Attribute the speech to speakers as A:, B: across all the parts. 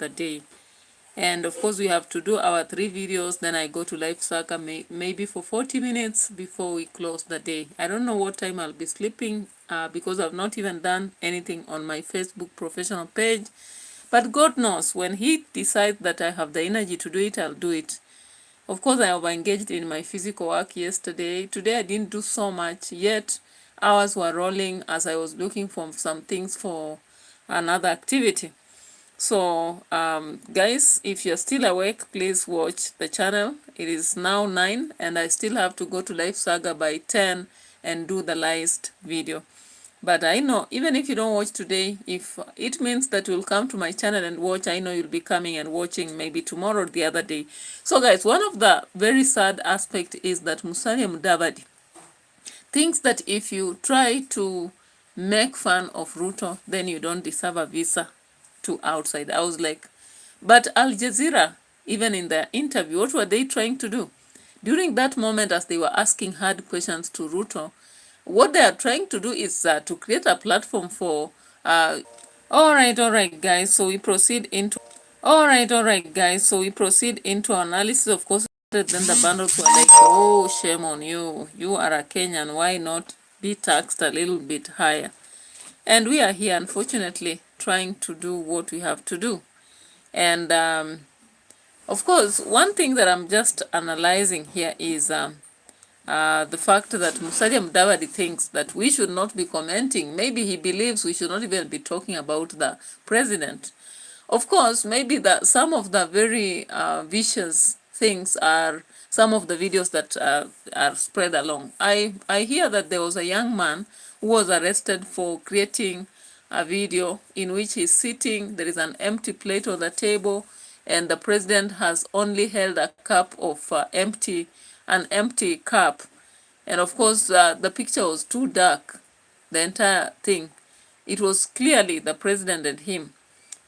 A: the day. And of course, we have to do our 3 videos. Then I go to live Saka maybe for 40 minutes before we close the day. I don't know what time I'll be sleeping because I've not even done anything on my Facebook professional page. But God knows, when He decides that I have the energy to do it, I'll do it. Of course, I have engaged in my physical work yesterday. Today, I didn't do so much, yet hours were rolling as I was looking for some things for another activity. So, guys, if you're still awake, please watch the channel. It is now 9, and I still have to go to Live Saga by 10 and do the last video. But I know, even if you don't watch today, if it means that you'll come to my channel and watch, I know you'll be coming and watching maybe tomorrow or the other day. So guys, one of the very sad aspect is that Musalia Mudavadi thinks that if you try to make fun of Ruto, then you don't deserve a visa to outside. I was like, but Al Jazeera, even in their interview, what were they trying to do? During that moment, as they were asking hard questions to Ruto, what they are trying to do is to create a platform for all right guys, so we proceed into analysis. Of course, then the bundles were like, oh, shame on you, you are a Kenyan, why not be taxed a little bit higher? And we are here, unfortunately, trying to do what we have to do. And of course, one thing that I'm just analyzing here is the fact that Musalia Mudavadi thinks that we should not be commenting. Maybe he believes we should not even be talking about the president. Of course, maybe some of the very vicious things are some of the videos that are spread along. I hear that there was a young man who was arrested for creating a video in which he's sitting, there is an empty plate on the table, and the president has only held a cup of an empty cup. And of course, the picture was too dark, the entire thing. It was clearly the president and him.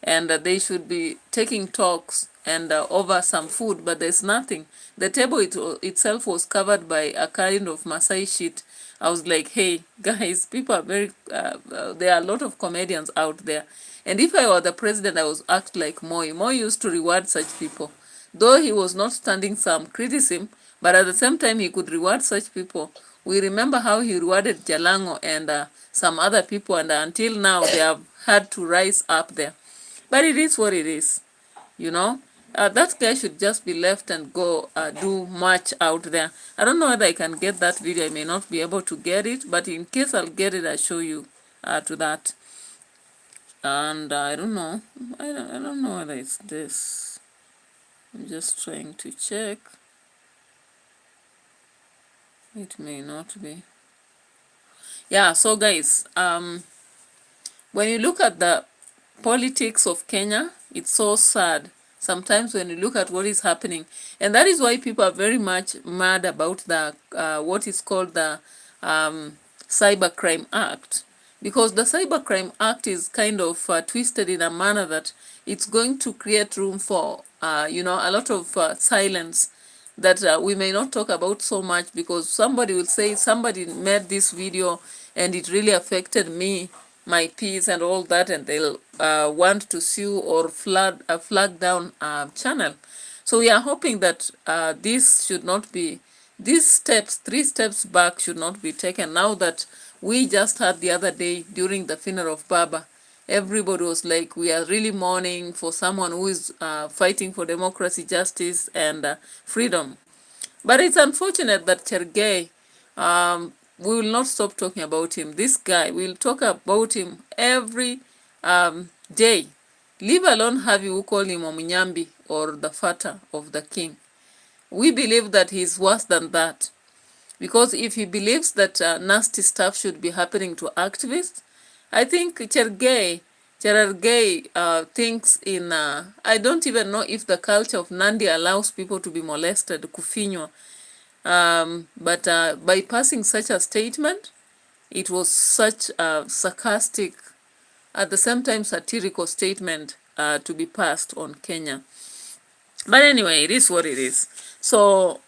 A: And they should be taking talks and over some food, but there's nothing. The table itself was covered by a kind of Masai sheet. I was like, hey, guys, people are very, there are a lot of comedians out there. And if I were the president, I would act like Moi. Moi used to reward such people. Though he was not standing some criticism, but at the same time, he could reward such people. We remember how he rewarded Jalango and some other people, and until now, they have had to rise up there. But it is what it is, you know. That guy should just be left and go do much out there. I don't know whether I can get that video. I may not be able to get it, but in case I'll get it, I'll show you to that. And I don't know. I don't know whether it's this. I'm just trying to check. It may not be. Yeah, so guys, when you look at the politics of Kenya, it's so sad sometimes when you look at what is happening. And that is why people are very much mad about the what is called the Cybercrime Act. Because the Cybercrime Act is kind of twisted in a manner that it's going to create room for, you know, a lot of silence that we may not talk about so much, because somebody will say somebody made this video and it really affected me, my peace and all that, and they'll want to sue or flag down a channel. So we are hoping that this should not be, these steps, 3 steps back should not be taken. Now that we just had the other day during the funeral of Baba, everybody was like, we are really mourning for someone who is fighting for democracy, justice, and freedom. But it's unfortunate that Chergey, we will not stop talking about him. This guy, we'll talk about him every day. Leave alone have you call him Omunyambi or the father of the king. We believe that he's worse than that. Because if he believes that nasty stuff should be happening to activists, I think Cherargei thinks in, I don't even know if the culture of Nandi allows people to be molested, kufinywa. But by passing such a statement, it was such a sarcastic, at the same time satirical statement to be passed on Kenya. But anyway, it is what it is. So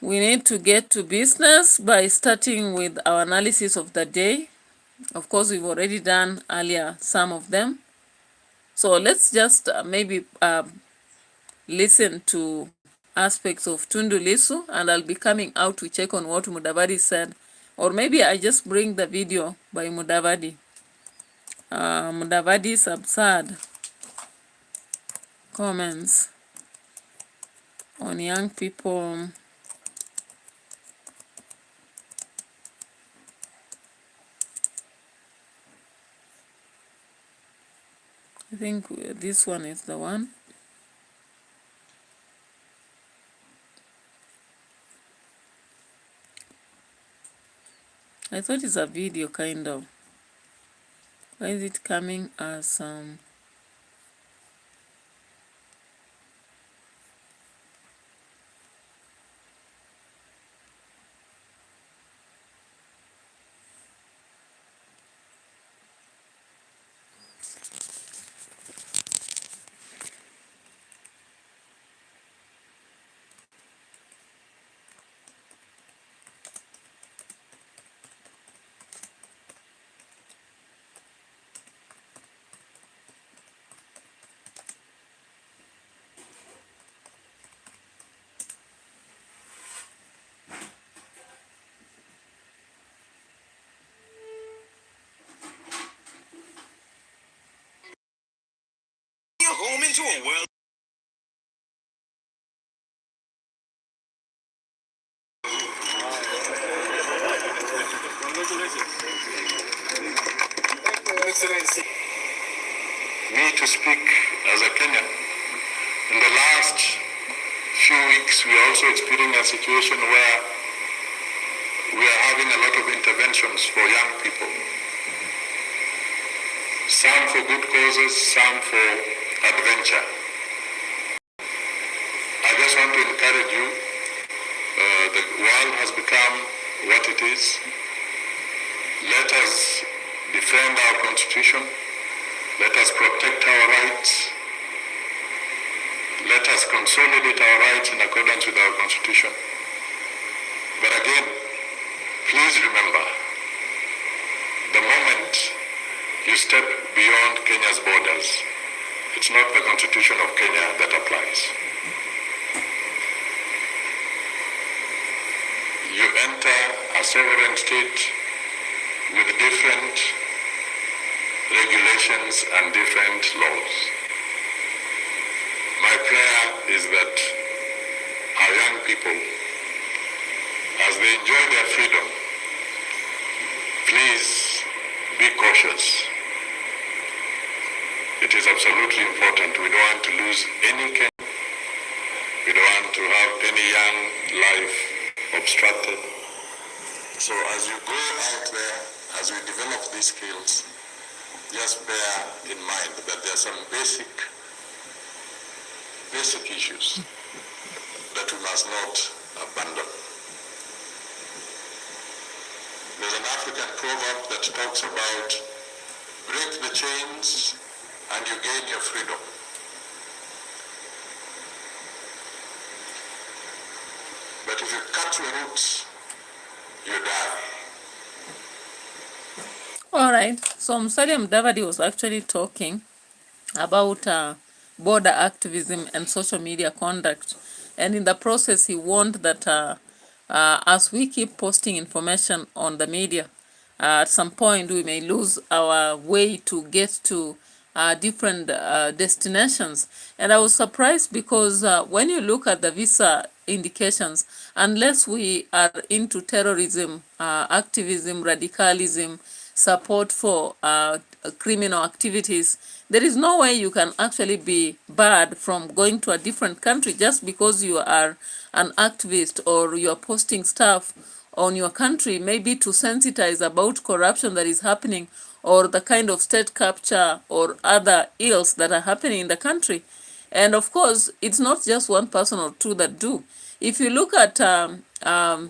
A: we need to get to business by starting with our analysis of the day. Of course, we've already done earlier some of them. So let's just maybe listen to aspects of Tundu Lissu, and I'll be coming out to check on what Mudavadi said. Or maybe I just bring the video by Mudavadi. Mudavadi's absurd comments on young people. I think this one is the one. I thought it's a video, kind of. Why is it coming as
B: home into a world. Excellency. Me to speak as a Kenyan. In the last few weeks, we also experienced a situation where we are having a lot of interventions for young people. Some for good causes, some for adventure. I just want to encourage you. The world has become what it is. Let us defend our constitution. Let us protect our rights. Let us consolidate our rights in accordance with our constitution. But again, please remember, the moment you step beyond Kenya's borders, it's not the constitution of Kenya that applies. You enter a sovereign state with different regulations and different laws. My prayer is that our young people, as they enjoy their freedom, please be cautious. It is absolutely important. We don't want to lose any Kenyan. We don't want to have any young life obstructed. So as you go out there, as we develop these skills, just bear in mind that there are some basic issues that we must not abandon. There's an African proverb that talks about break the chains and you gain your freedom. But if you cut your roots, you die.
A: All right. So Musalia Mudavadi was actually talking about border activism and social media conduct. And in the process, he warned that as we keep posting information on the media, at some point we may lose our way to get to different destinations. And I was surprised because when you look at the visa indications, unless we are into terrorism, activism, radicalism, support for criminal activities, there is no way you can actually be barred from going to a different country just because you are an activist or you are posting stuff on your country, maybe to sensitize about corruption that is happening or the kind of state capture or other ills that are happening in the country. And of course, it's not just one person or two that do. If you look at the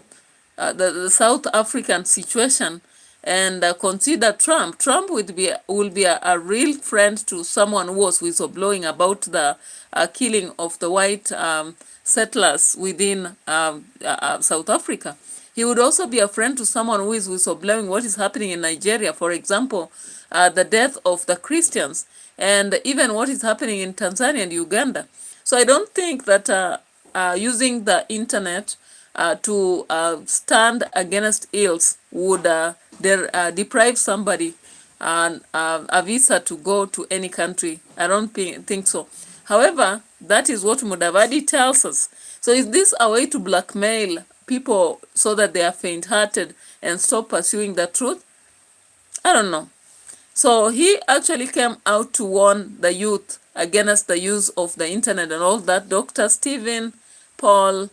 A: South African situation and consider Trump will be a real friend to someone who was whistleblowing about the killing of the white settlers within South Africa. He would also be a friend to someone who is whistleblowing what is happening in Nigeria. For example, the death of the Christians. and even what is happening in Tanzania and Uganda. So I don't think that using the internet to stand against ills would deprive somebody a visa to go to any country. I don't think so. However, that is what Mudavadi tells us. So is this a way to blackmail people so that they are faint-hearted and stop pursuing the truth? I don't know. So he actually came out to warn the youth against the use of the internet and all that. Dr. Stephen Paul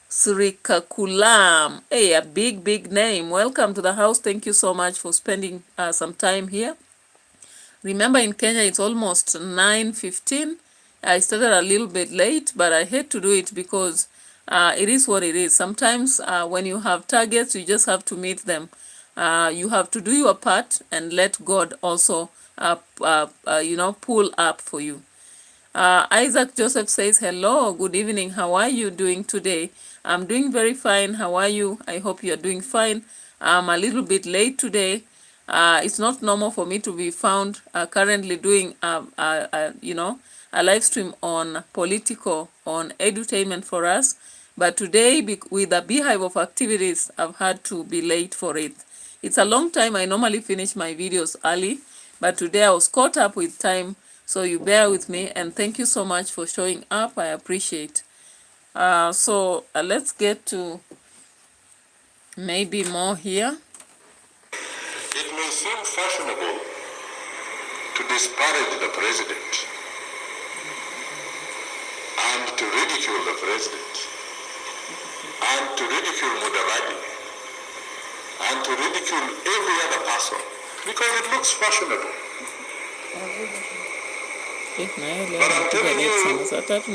A: Srikakulam. Hey, a big name. Welcome to the house. Thank you so much for spending some time here. Remember, in Kenya, it's almost 9:15. I started a little bit late, but I hate to do it because it is what it is. Sometimes when you have targets, you just have to meet them. You have to do your part and let God also, pull up for you. Isaac Joseph says, hello, good evening. How are you doing today? I'm doing very fine. How are you? I hope you're doing fine. I'm a little bit late today. It's not normal for me to be found currently doing, a live stream on edutainment for us. But today, with a beehive of activities, I've had to be late for it. It's a long time. I normally finish my videos early, but today I was caught up with time. So you bear with me, and thank you so much for showing up. I appreciate. Let's get to maybe more here.
B: It may seem fashionable to disparage the president and to ridicule the president and to ridicule Mudavadi and to ridicule every other person because it looks fashionable. But I'm telling you, it will not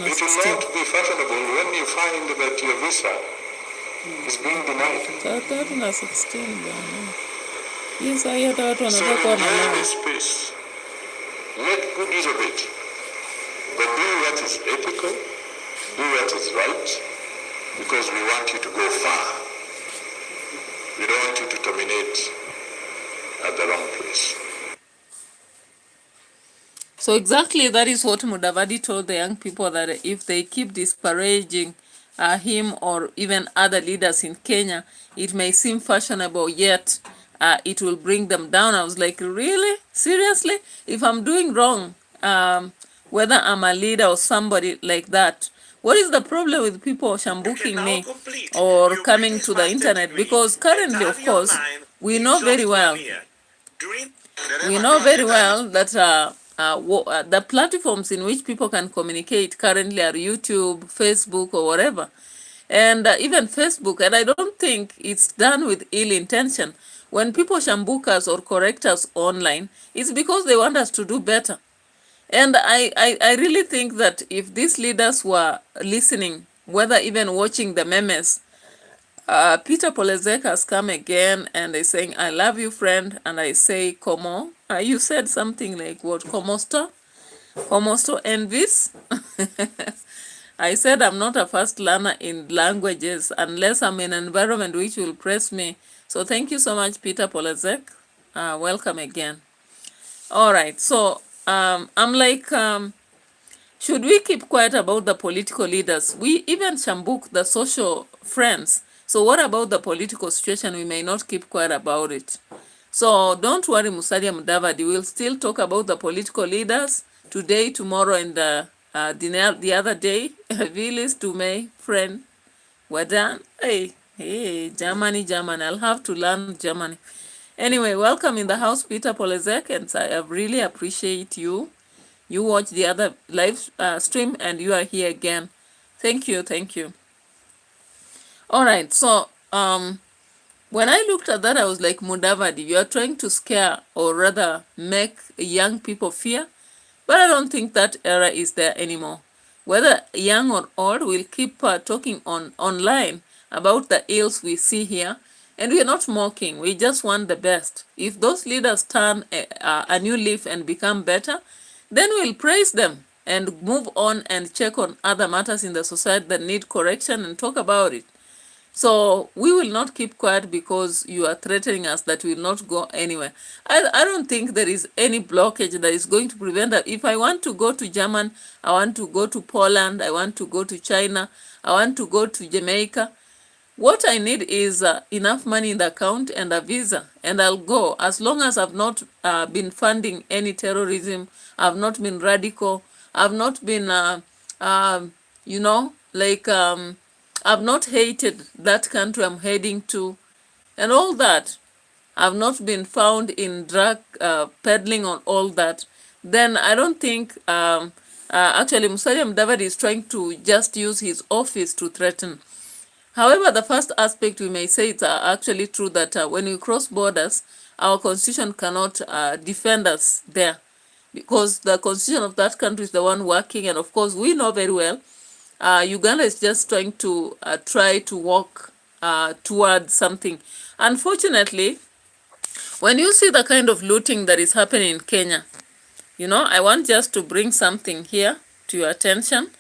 B: be fashionable when you find that your visa is being denied. So enjoy this space. Make good use of it. But do what is ethical, do what is right, because we want you to go far. We don't want you to terminate at the wrong place.
A: So exactly that is what Mudavadi told the young people, that if they keep disparaging him or even other leaders in Kenya, it may seem fashionable, yet it will bring them down. I was like, really? Seriously? If I'm doing wrong, whether I'm a leader or somebody like that, what is the problem with people shambuking me or coming to the internet? Because currently, of course, we know very well that the platforms in which people can communicate currently are YouTube, Facebook, or whatever. And even Facebook, and I don't think it's done with ill intention. When people shambook us or correct us online, it's because they want us to do better. And I really think that if these leaders were listening, whether even watching the memes, Peter Polezek has come again and is saying, I love you, friend. And I say, Como. You said something like, what, Comosto? Comosto envies? I said I'm not a fast learner in languages unless I'm in an environment which will press me. So thank you so much, Peter Polezek. Welcome again. All right. So I'm like, should we keep quiet about the political leaders? We even shambuk the social friends. So what about the political situation? We may not keep quiet about it. So don't worry, Musalia Mudavadi. We'll still talk about the political leaders today, tomorrow, and the other day. Vilis to my friend. We're done. Hey, Germany. I'll have to learn Germany. Anyway, welcome in the house, Peter Polezek, and I really appreciate you. You watched the other live stream, and you are here again. Thank you. All right, so when I looked at that, I was like, Mudavadi, you are trying to scare or rather make young people fear. But I don't think that era is there anymore. Whether young or old, we'll keep talking online about the ills we see here. And we are not mocking. We just want the best. If those leaders turn a new leaf and become better, then we'll praise them and move on and check on other matters in the society that need correction and talk about it. So we will not keep quiet because you are threatening us that we will not go anywhere. I don't think there is any blockage that is going to prevent us. If I want to go to Germany, I want to go to Poland, I want to go to China, I want to go to Jamaica, what I need is enough money in the account and a visa, and I'll go. As long as I've not been funding any terrorism, I've not been radical, I've not been, you know, like, I've not hated that country I'm heading to, and all that. I've not been found in drug peddling on all that. Then I don't think, actually, Musalia Mudavadi is trying to just use his office to threaten. However, the first aspect, we may say it's actually true that when we cross borders, our constitution cannot defend us there, because the constitution of that country is the one working. And of course, we know very well, Uganda is just trying to try to walk towards something. Unfortunately, when you see the kind of looting that is happening in Kenya, you know, I want just to bring something here to your attention.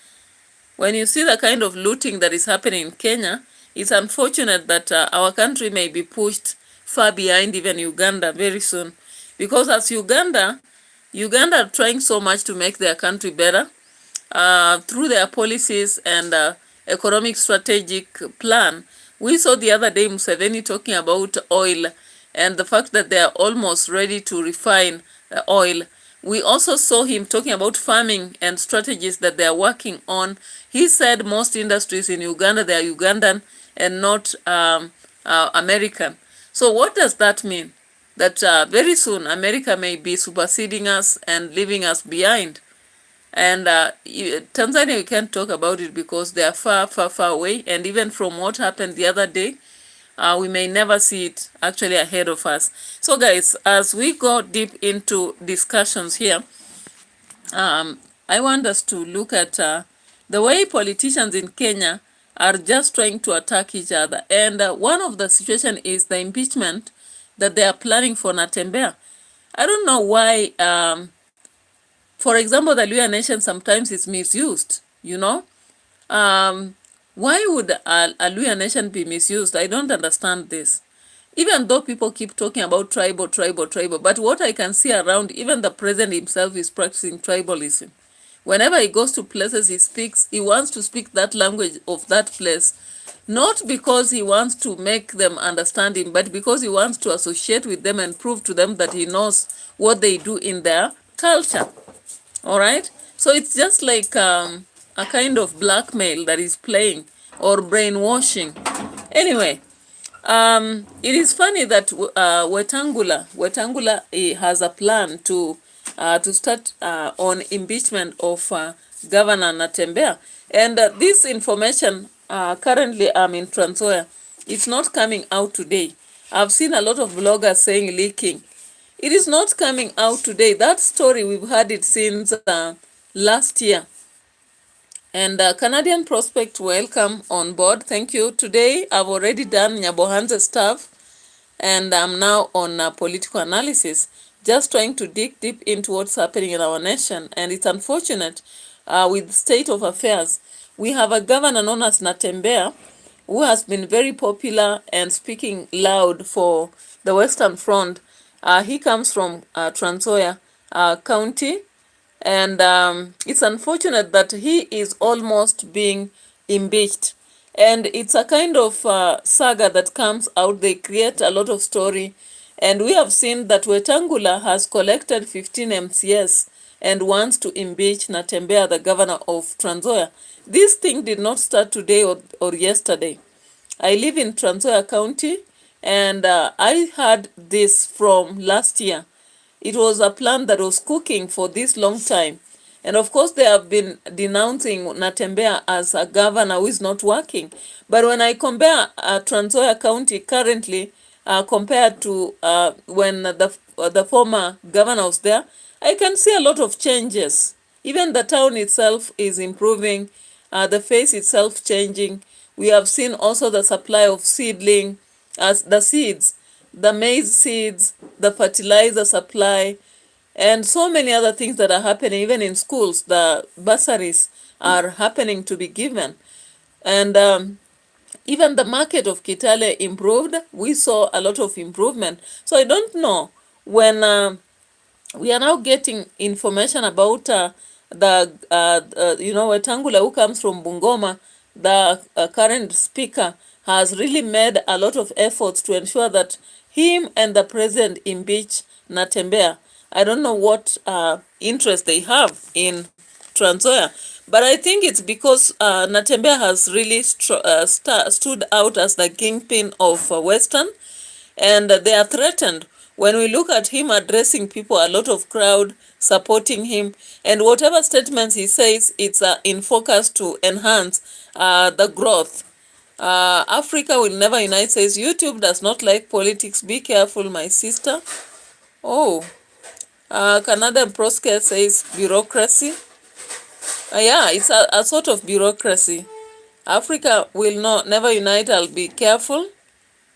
A: When you see the kind of looting that is happening in Kenya, it's unfortunate that our country may be pushed far behind even Uganda very soon. Because as Uganda are trying so much to make their country better through their policies and economic strategic plan. We saw the other day Museveni talking about oil and the fact that they are almost ready to refine oil. We also saw him talking about farming and strategies that they are working on. He said most industries in Uganda, they are Ugandan and not American. So what does that mean? That very soon America may be superseding us and leaving us behind. And Tanzania, we can't talk about it because they are far, far, far away. And even from what happened the other day, we may never see it actually ahead of us. So guys, as we go deep into discussions here, I want us to look at the way politicians in Kenya are just trying to attack each other. And one of the situation is the impeachment that they are planning for NATEMBEYA. I don't know why, for example, the Luhya nation sometimes is misused, you know. Why would a Luhya nation be misused? I don't understand this. Even though people keep talking about tribal, but what I can see around, even the president himself is practicing tribalism. Whenever he goes to places, he wants to speak that language of that place, not because he wants to make them understand him, but because he wants to associate with them and prove to them that he knows what they do in their culture. All right? So it's just like a kind of blackmail that is playing, or brainwashing. Anyway, it is funny that Wetangula has a plan to start on impeachment of Governor NATEMBEYA. And this information, currently I'm in Trans Nzoia, it's not coming out today. I've seen a lot of bloggers saying leaking. It is not coming out today. That story, we've had it since last year. And Canadian Prospect, welcome on board. Thank you. Today, I've already done Nyabohanze stuff, and I'm now on political analysis, just trying to dig deep into what's happening in our nation. And it's unfortunate with the state of affairs. We have a governor known as NATEMBEYA, who has been very popular and speaking loud for the Western Front. He comes from Trans Nzoia County, and it's unfortunate that he is almost being impeached. And it's a kind of saga that comes out. They create a lot of story. And we have seen that Wetangula has collected 15 MCS and wants to impeach NATEMBEYA, the governor of Trans Nzoia. This thing did not start today or yesterday. I live in Trans Nzoia County, and I heard this from last year. It was a plan that was cooking for this long time. And of course, they have been denouncing NATEMBEYA as a governor who is not working. But when I compare Trans Nzoia County currently compared to when the former governor was there, I can see a lot of changes. Even the town itself is improving, the face itself changing. We have seen also the supply of seedling, the seeds, the maize seeds, the fertilizer supply, and so many other things that are happening. Even in schools, the bursaries are happening to be given. And Even the market of Kitale improved. We saw a lot of improvement. So I don't know when we are now getting information about Wetangula, who comes from Bungoma. The current speaker has really made a lot of efforts to ensure that him and the president impeach NATEMBEYA. I don't know what interest they have in Trans Nzoia, but I think it's because NATEMBEYA has really stood out as the kingpin of Western, and they are threatened. When we look at him addressing people, a lot of crowd supporting him, and whatever statements he says, it's in focus to enhance the growth. Africa will never unite, says YouTube does not like politics. Be careful, my sister. Oh, Canadian Prosket says bureaucracy. Yeah, it's a sort of bureaucracy. Africa will never unite. I'll be careful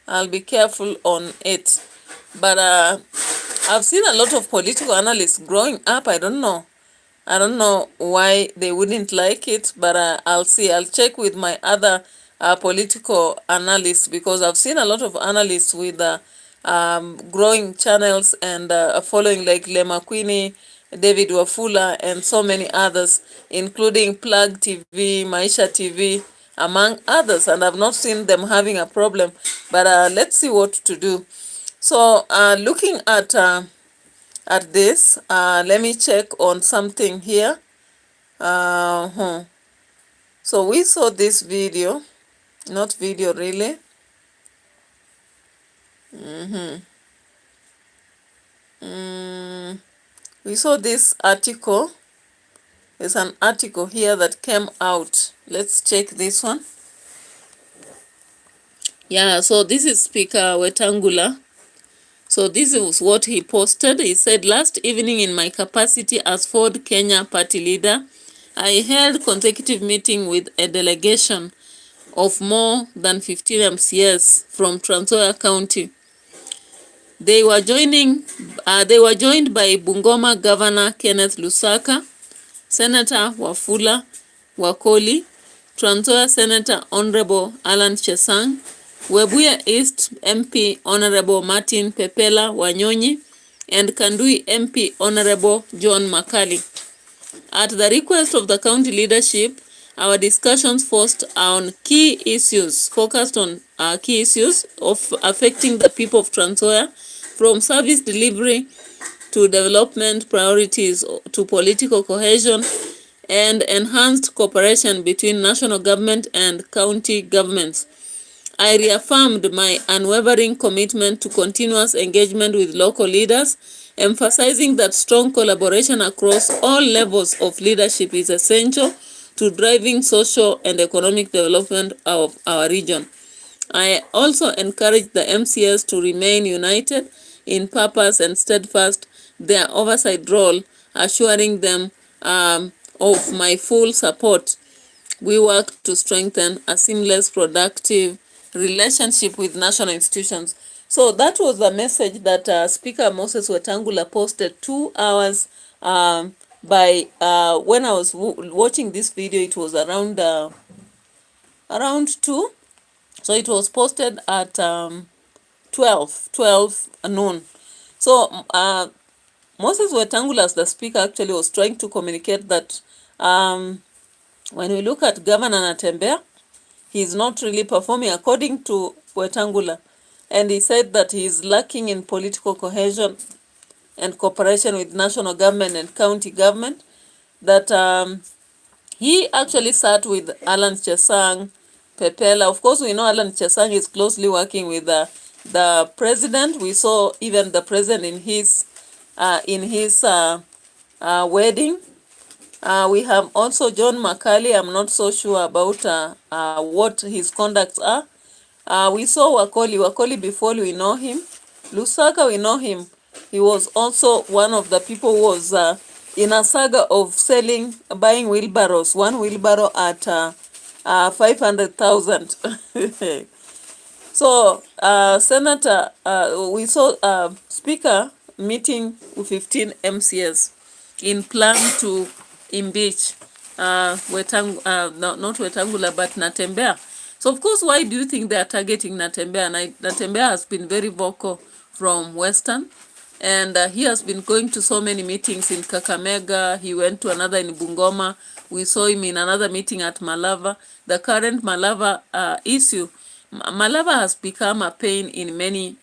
A: on it. But I've seen a lot of political analysts growing up. I don't know why they wouldn't like it, but I'll see. I'll check with my other political analysts, because I've seen a lot of analysts with growing channels and following, like Lema Queenie, David Wafula, and so many others, including Plug TV, Maisha TV, among others. And I've not seen them having a problem, but let's see what to do. So looking at this, let me check on something here. So we saw this video, not video really. We saw this article. There's an article here that came out. Let's check this one. Yeah, so this is Speaker Wetangula. So this is what he posted. He said, last evening in my capacity as Ford Kenya party leader, I held consecutive meeting with a delegation of more than 15 MCS from Trans Nzoia County. They were joined by Bungoma Governor Kenneth Lusaka, Senator Wafula Wakoli, Trans Nzoia Senator Honorable Alan Chesang, Webuye East MP Honorable Martin Pepela Wanyonyi, and Kandui MP Honorable John Makali. At the request of the county leadership, our discussions focused on key issues of affecting the people of Trans Nzoia, from service delivery to development priorities to political cohesion and enhanced cooperation between national government and county governments. I reaffirmed my unwavering commitment to continuous engagement with local leaders, emphasizing that strong collaboration across all levels of leadership is essential to driving social and economic development of our region. I also encouraged the MCS to remain united in purpose and steadfast their oversight role, assuring them of my full support. We work to strengthen a seamless, productive relationship with national institutions. So that was the message that Speaker Moses Wetangula posted 2 hours when I was watching this video. It was around 2. So it was posted at 12 noon. So Moses Wetangula, as the speaker, actually was trying to communicate that when we look at Governor NATEMBEYA, he is not really performing according to Wetangula. And he said that he is lacking in political cohesion and cooperation with national government and county government. That he actually sat with Alan Chesang, Pepela. Of course, we know Alan Chesang is closely working with the president. We saw even the president in his wedding. We have also John Makali. I'm not so sure about what his conducts are. We saw Wakoli before, we know him. Lusaka, we know him. He was also one of the people who was in a saga of buying wheelbarrows. One wheelbarrow at 500,000. So Senator, we saw Speaker meeting with 15 MCS in plan to impeach not Wetangula but NATEMBEYA. So of course, why do you think they are targeting Natembeya? Natembeya has been very vocal from Western, and he has been going to so many meetings in Kakamega. He went to another in Bungoma. We saw him in another meeting at Malava. The current Malava issue, Malava has become a pain in many,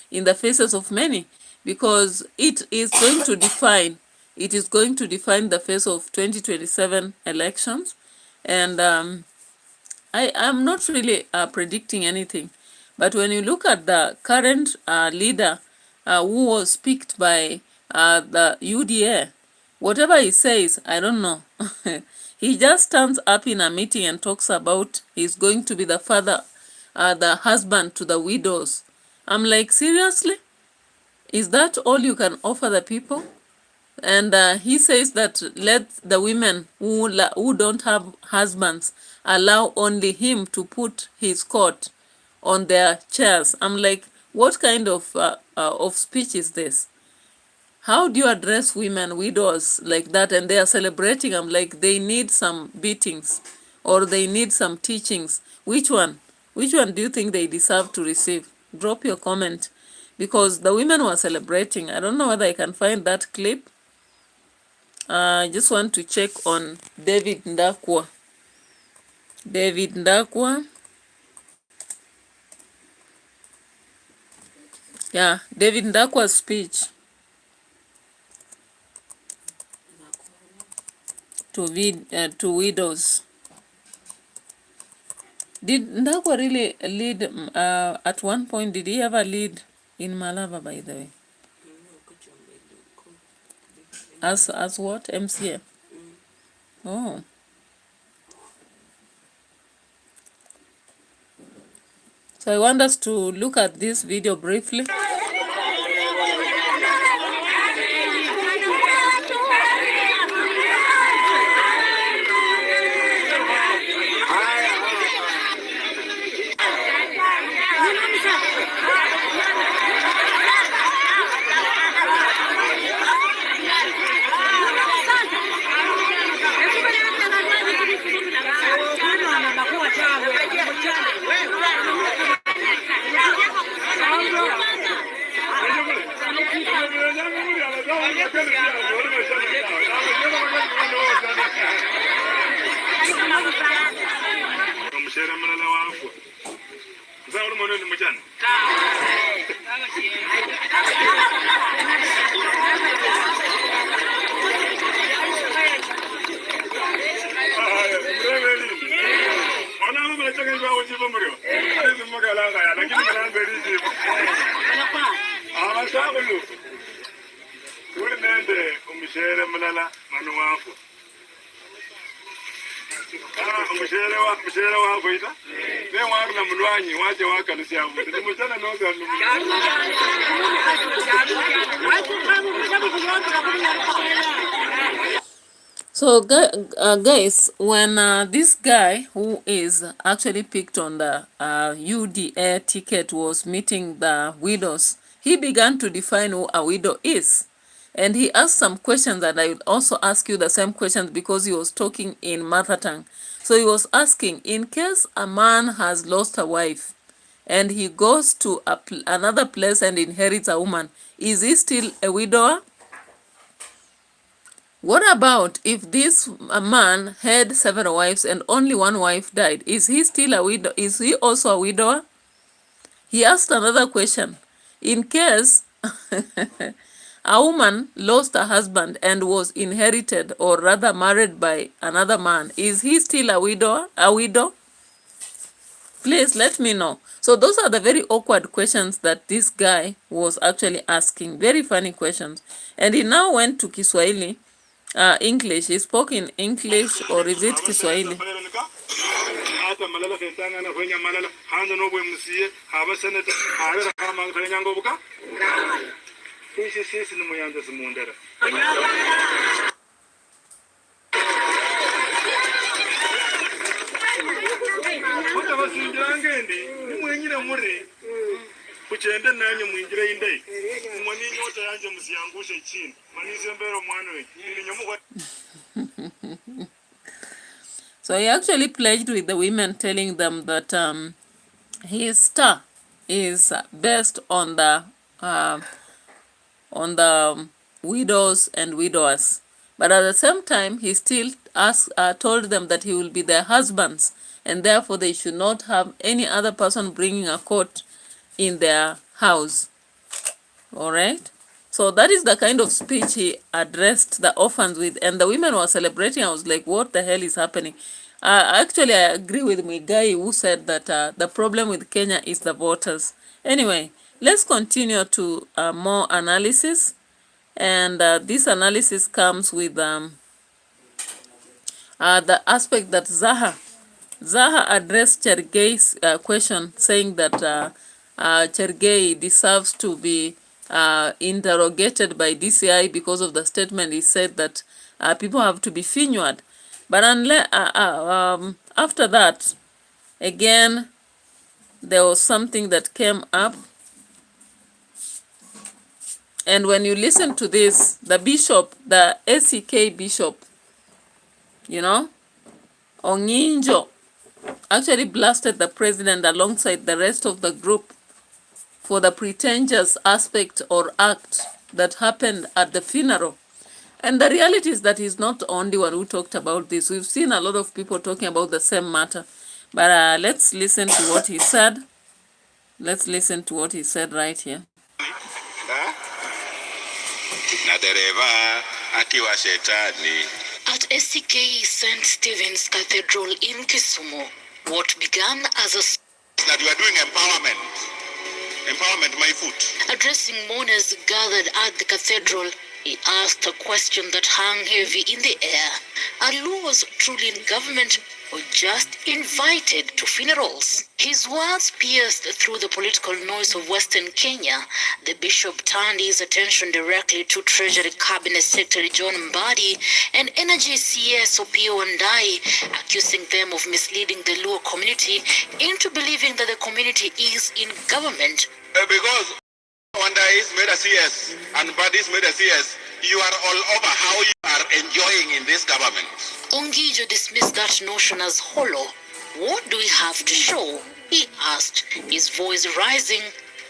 A: in the faces of many, because it is going to define, the face of 2027 elections. And I am not really predicting anything, but when you look at the current leader who was picked by the UDA, whatever he says, I don't know. He just stands up in a meeting and talks about he's going to be the father, the husband to the widows. I'm like, seriously? Is that all you can offer the people? And he says that let the women who don't have husbands allow only him to put his coat on their chairs. I'm like, what kind of speech is this? How do you address women, widows like that? And they are celebrating. I'm like, they need some beatings or they need some teachings. Which one? Which one do you think they deserve to receive? Drop your comment, because the women were celebrating. I don't know whether I can find that clip. I just want to check on David Ndakwa. David Ndakwa. Yeah, David Ndakwa's speech to widows. Did Ndakwa really lead at one point? Did he ever lead in Malava, by the way? As what? MCA? Oh. So I want us to look at this video briefly. So guys, when this guy who is actually picked on the UDA ticket was meeting the widows, he began to define who a widow is. And he asked some questions, and I will also ask you the same questions because he was talking in mother tongue. So he was asking, in case a man has lost a wife and he goes to another place and inherits a woman, is he still a widower? What about if this man had several wives and only one wife died? Is he still a widow? Is he also a widower? He asked another question. In case a woman lost a husband and was inherited or rather married by another man, is he still a widow? Please let me know. So those are the very awkward questions that this guy was actually asking. Very funny questions. And he now went to Kiswahili. English. He spoke in English, or is it Kiswahili?
B: Kuchende nanyo mwinjire indai mwani nyota yanje msiangushe chini manize mbero mwanwe ili nyomuko.
A: So he actually pledged with the women, telling them that his star is based on the widows and widowers. But at the same time, he still told them that he will be their husbands, and therefore they should not have any other person bringing a coat in their house. All right? So that is the kind of speech he addressed the orphans with, and the women were celebrating. I was like, what the hell is happening? Actually, I agree with Muigai, who said that the problem with Kenya is the voters. Anyway, let's continue to more analysis. And this analysis comes with the aspect that Zaha addressed Chergei's question, saying that Chergei deserves to be interrogated by DCI because of the statement he said that people have to be fingered. But unless, after that, again, there was something that came up. And when you listen to this, the bishop, the ACK bishop, you know, Onginjo, actually blasted the president alongside the rest of the group for the pretentious aspect or act that happened at the funeral. And the reality is that he's not the only one who talked about this. We've seen a lot of people talking about the same matter. But let's listen to what he said. Let's listen to what he said right here.
C: At SCK St. Stephen's Cathedral in Kisumu, what began as a
B: that you are doing empowerment my foot.
C: Addressing mourners gathered at the cathedral, he asked a question that hung heavy in the air. Are Luos truly in government or just invited to funerals? His words pierced through the political noise of Western Kenya. The bishop turned his attention directly to Treasury Cabinet Secretary John Mbadi and Energy CS Opiyo Wandayi, accusing them of misleading the Luo community into believing that the community is in government.
B: Because Wandayi is made a CS and Mbadi is made a CS, you are all over how you are enjoying in this government.
C: Ongijo dismissed that notion as hollow. What do we have to show? He asked, his voice rising.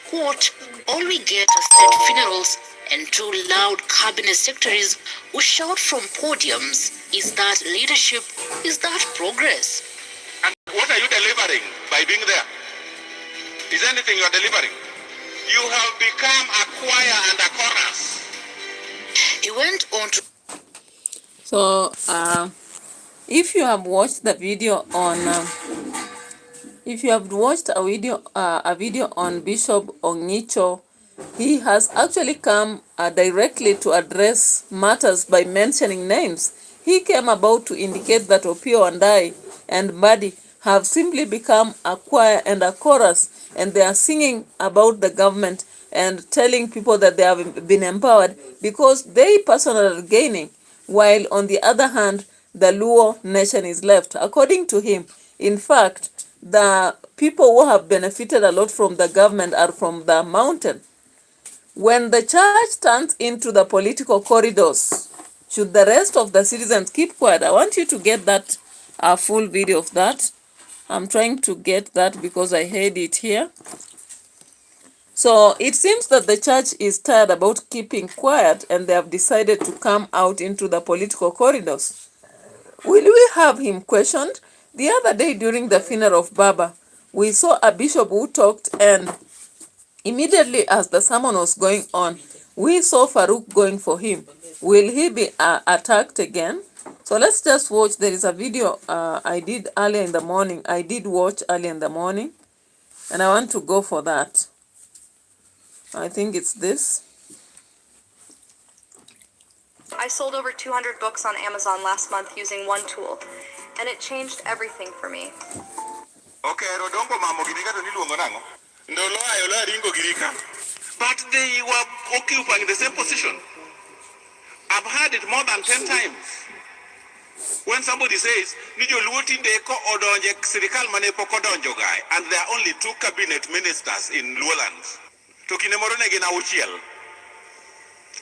C: Quote, all we get are state funerals and two loud cabinet secretaries who shout from podiums. Is that leadership? Is that progress?
B: And what are you delivering by being there? Is anything you are delivering? You have become a choir and a chorus.
C: He went on to...
A: So, if you have watched the video on, if you have watched a video on Bishop Ongicho, he has actually come directly to address matters by mentioning names. He came about to indicate that Opiyo Wandayi and Mbadi have simply become a choir and a chorus, and they are singing about the government and telling people that they have been empowered because they personally are gaining, while on the other hand, the Luo nation is left. According to him, in fact, the people who have benefited a lot from the government are from the mountain. When the church turns into the political corridors, should the rest of the citizens keep quiet? I want you to get that full video of that. I'm trying to get that because I heard it here. So it seems that the church is tired about keeping quiet and they have decided to come out into the political corridors. Will we have him questioned? The other day during the funeral of Baba, we saw a bishop who talked, and immediately as the sermon was going on, we saw Farouk going for him. Will he be attacked again? So let's just watch. There is a video I did earlier in the morning. I did watch earlier in the morning, and I want to go for that. I think it's this.
D: I sold over 200 books on Amazon last month using one tool, and it changed everything for me.
B: Okay, rodongo mamo girika to niluongo nango. Ndolo ayola ringo girika. But they were occupying the same position. I've heard it more than 10 times. When somebody says, Nijo luotinde ko odonje sirikal mane pokodonjo guy, and there are only 2 cabinet ministers in Luolands. Tokinemorone gina uchiel.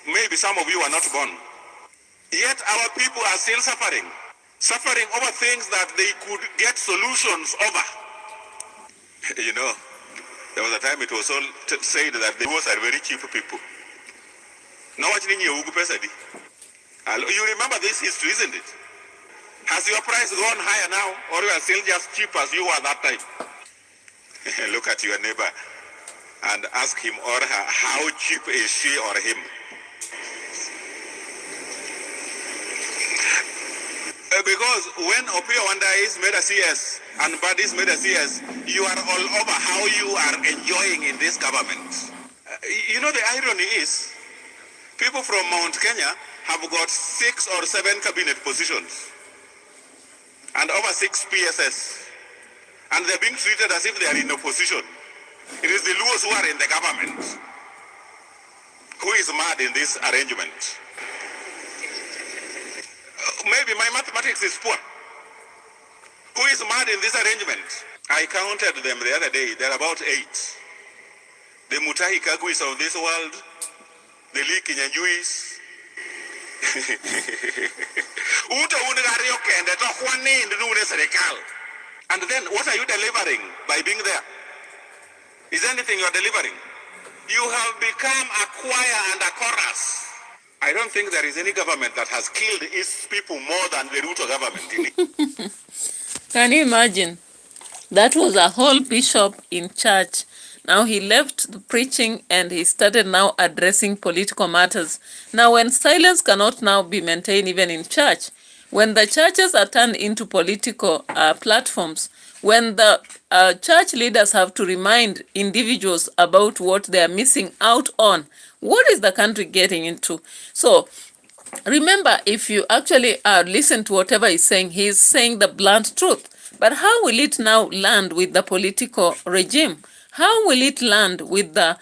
B: Maybe some of you are not born. Yet our people are still suffering. suffering over things that they could get solutions over. You know, there was a time it was all said that the Igbos are very cheap people. Now what you remember this history, isn't it? Has your price gone higher now, or you are still just cheap as you were that time? Look at your neighbor and ask him or her, how cheap is she or him? Because when Opio Wanda is made a CS and Bad is made a CS, you are all over how you are enjoying in this government. You know, the irony is, people from Mount Kenya have got 6 or 7 cabinet positions and over 6 PSS, and they're being treated as if they are in opposition. It is the Luos who are in the government. Who is mad in this arrangement? Maybe my mathematics is poor. Who is mad in this arrangement? I counted them the other day. There are about 8. The Mutahi Kaguis of this world, the Lee Kinyanjuis. And then what are you delivering by being there? Is anything you're delivering? You have become a choir and a chorus. I don't think there is any government that has killed its people more than the RUTO government.
A: Can you imagine? That was a whole bishop in church. Now he left the preaching and he started now addressing political matters. Now when silence cannot now be maintained even in church, when the churches are turned into political platforms, when the church leaders have to remind individuals about what they are missing out on, what is the country getting into? So remember, if you actually listen to whatever he's saying the blunt truth. But how will it now land with the political regime? How will it land with the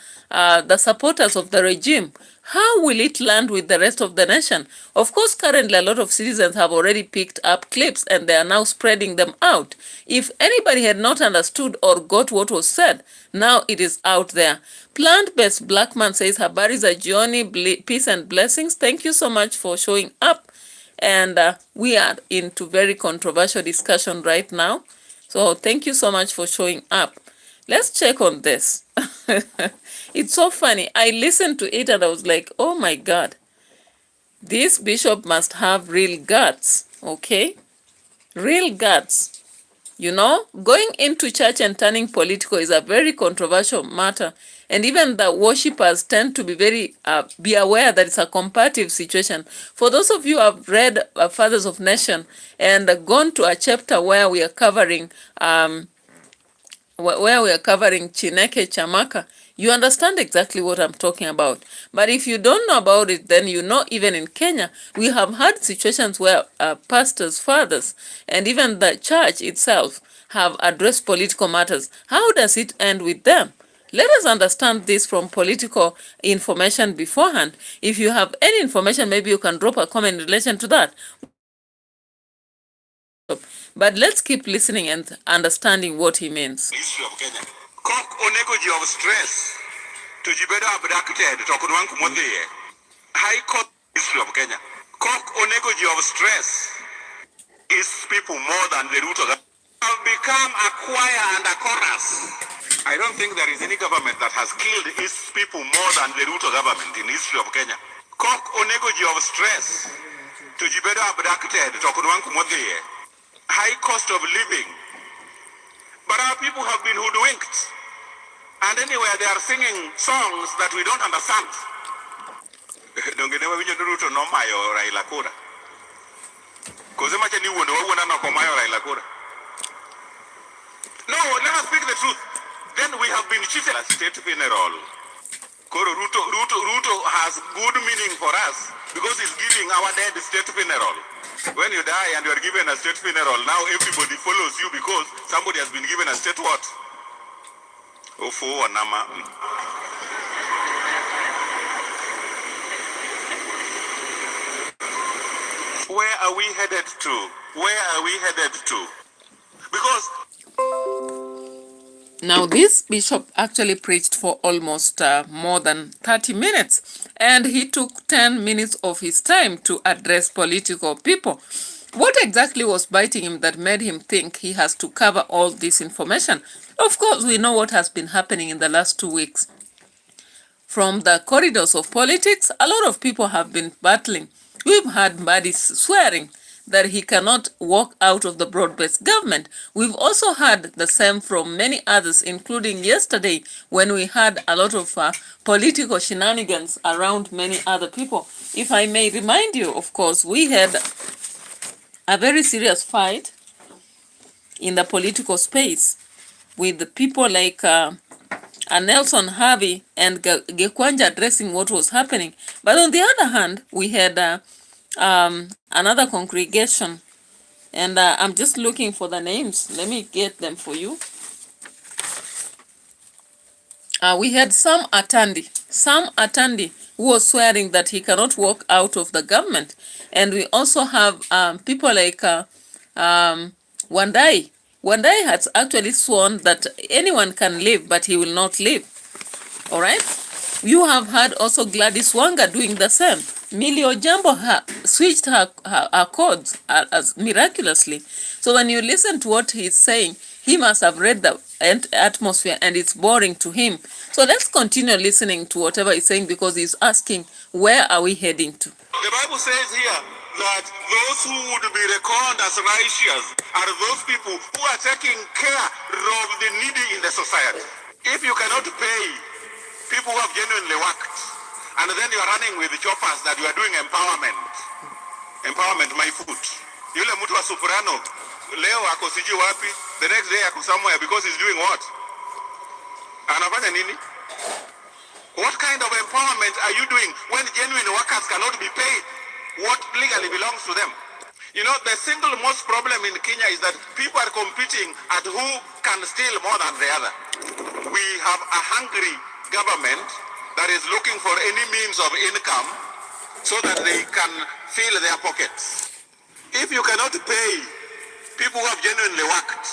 A: supporters of the regime? How will it land with the rest of the nation? Of course, currently a lot of citizens have already picked up clips and they are now spreading them out. If anybody had not understood or got what was said, now it is out there. Plant-based black man says, habari za jioni, peace and blessings. Thank you so much for showing up. And we are into very controversial discussion right now. So thank you so much for showing up. Let's check on this. It's so funny. I listened to it and I was like, oh my God. This bishop must have real guts, okay? Real guts. You know, going into church and turning political is a very controversial matter. And even the worshippers tend to be very, be aware that it's a comparative situation. For those of you who have read Fathers of Nation and gone to a chapter where we are covering, Chineke Chamaka, you understand exactly what I'm talking about. But if you don't know about it, then you know even in Kenya, we have had situations where pastors, fathers, and even the church itself have addressed political matters. How does it end with them? Let us understand this from political information beforehand. If you have any information, maybe you can drop a comment in relation to that. But let's keep listening and understanding what he means.
B: Kok onego ji of stress to jibedo abducted to kudwan kumodhiye. High Court history of Kenya. Kok onego ji of stress is people more than the RUTO have become a choir and a chorus. I don't think there is any government that has killed its people more than the RUTO government in history of Kenya. Kok onego ji of stress to jibedo abducted to kudwan kumodhiye. High cost of living. But our people have been hoodwinked. And anyway, they are singing songs that we don't understand. No, let us speak the truth. Then we have been cheated at state funeral. RUTO has good meaning for us because it's giving our dead state funeral. When you die and you are given a state funeral, now everybody follows you because somebody has been given a state what? Where are we headed to? Where are we headed to? Because
A: now this bishop actually preached for almost more than 30 minutes, and he took 10 minutes of his time to address political people. What exactly was biting him that made him think he has to cover all this information? Of course, we know what has been happening in the last 2 weeks. From the corridors of politics, a lot of people have been battling. We've had Mbadi swearing that he cannot walk out of the broad-based government. We've also heard the same from many others, including yesterday when we had a lot of political shenanigans around many other people. If I may remind you, of course, we had a very serious fight in the political space with people like Nelson Harvey and Gekwanja addressing what was happening. But on the other hand, we had another congregation, and I'm just looking for the names. Let me get them for you. We had Sam Atandi, who was swearing that he cannot walk out of the government. And we also have people like Wandai. Wandai has actually sworn that anyone can leave, but he will not leave. All right? You have heard also Gladys Wanga doing the same. Millie Jambo switched her codes as miraculously. So when you listen to what he's saying, he must have read the atmosphere and it's boring to him. So let's continue listening to whatever he's saying because he's asking, where are we heading to?
B: The Bible says here that those who would be reckoned as righteous are those people who are taking care of the needy in the society. If you cannot pay people who have genuinely worked, and then you are running with choppers that you are doing empowerment my foot. Yule mtu wa Soprano, leo ako sijui wapi, the next day ako somewhere because he's doing what? Anafanya nini? What kind of empowerment are you doing when genuine workers cannot be paid what legally belongs to them? You know, the single most problem in Kenya is that people are competing at who can steal more than the other. We have a hungry government that is looking for any means of income so that they can fill their pockets. If you cannot pay people who have genuinely worked,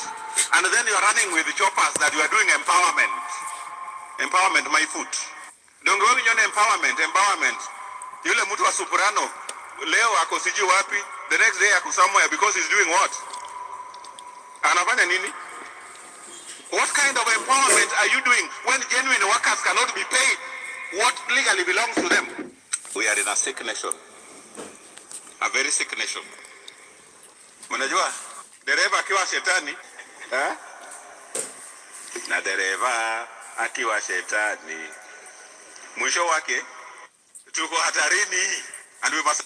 B: and then you are running with the choppers that you are doing empowerment my foot. Don't go in empowerment. Yule mtu wa Soprano, leo ako sijui wapi, the next day ako somewhere because he's doing what? Anafanya nini? What kind of empowerment are you doing when genuine workers cannot be paid what legally belongs to them? We are in a sick nation. A very sick nation. Mnajua, dereva akiwa shetani, na dereva akiwa shetani, mwisho wake tuko hatarini, and we must.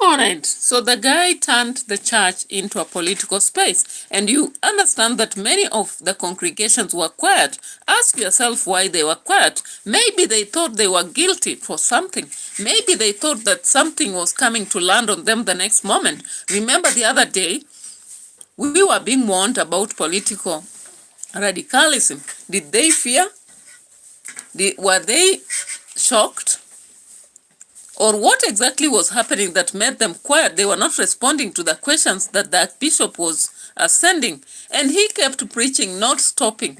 A: All right, so the guy turned the church into a political space, and you understand that many of the congregations were quiet. Ask yourself why they were quiet. Maybe they thought they were guilty for something. Maybe they thought that something was coming to land on them the next moment. Remember the other day, we were being warned about political radicalism. Did they fear? Were they shocked? Or what exactly was happening that made them quiet? They were not responding to the questions that the bishop was sending. And he kept preaching, not stopping.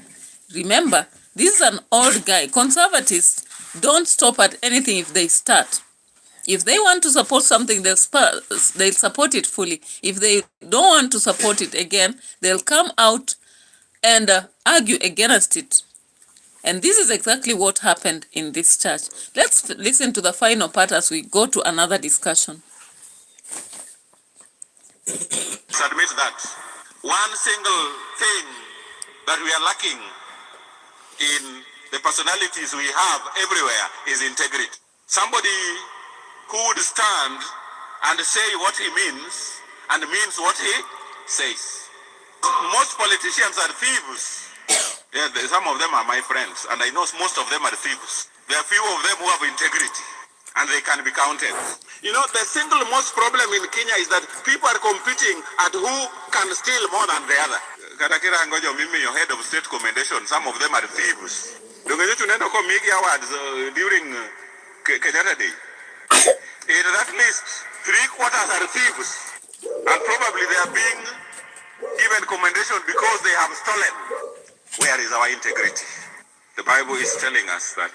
A: Remember, this is an old guy. Conservatives don't stop at anything if they start. If they want to support something, they'll support it fully. If they don't want to support it again, they'll come out and argue against it. And this is exactly what happened in this church. Let's listen to the final part as we go to another discussion.
B: Admit that one single thing that we are lacking in the personalities we have everywhere is integrity. Somebody who would stand and say what he means and means what he says. Most politicians are thieves. Yeah, some of them are my friends, and I know most of them are thieves. There are few of them who have integrity, and they can be counted. You know, the single most problem in Kenya is that people are competing at who can steal more than the other. Katakira ngojo mimi, your head of state commendation, some of them are thieves. Dungeju tunaenda kwa Migi Awards during Kenyatta Day. In that list, 3/4 are thieves, and probably they are being given commendation because they have stolen. Where is our integrity? The Bible is telling us that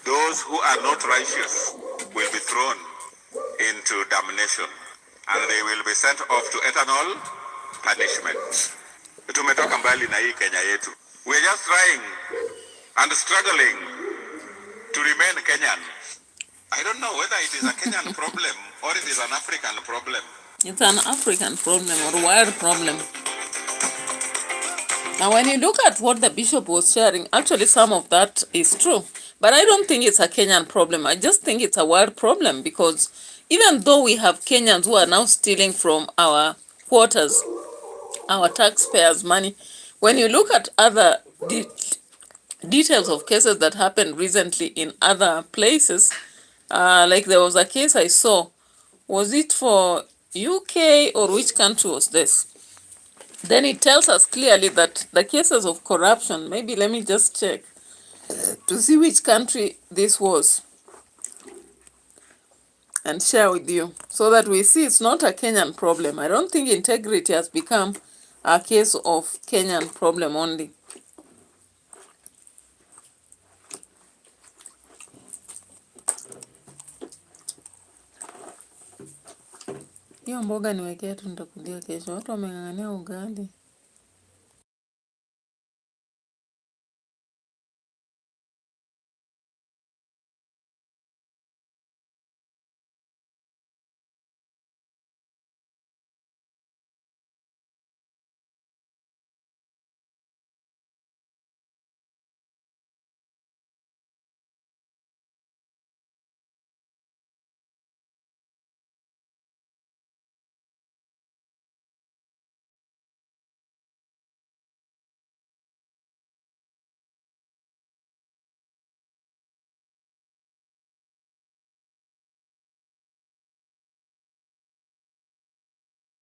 B: those who are not righteous will be thrown into damnation. and they will be sent off to eternal punishment. Tumetoka mbali na hii Kenya yetu. We are just trying and struggling to remain Kenyan. I don't know whether it is a Kenyan problem or it is an African problem.
A: It's an African problem or world problem. Now, when you look at what the bishop was sharing, actually some of that is true. But I don't think it's a Kenyan problem. I just think it's a world problem, because even though we have Kenyans who are now stealing from our quarters, our taxpayers' money, when you look at other details of cases that happened recently in other places, like there was a case I saw, was it for UK or which country was this? Then it tells us clearly that the cases of corruption, maybe let me just check to see which country this was and share with you, so that we see it's not a Kenyan problem. I don't think integrity has become a case of Kenyan problem only. Hiyo mboga niwekea tu, nitakulia kesho. Watu wameng'ang'ania ugali.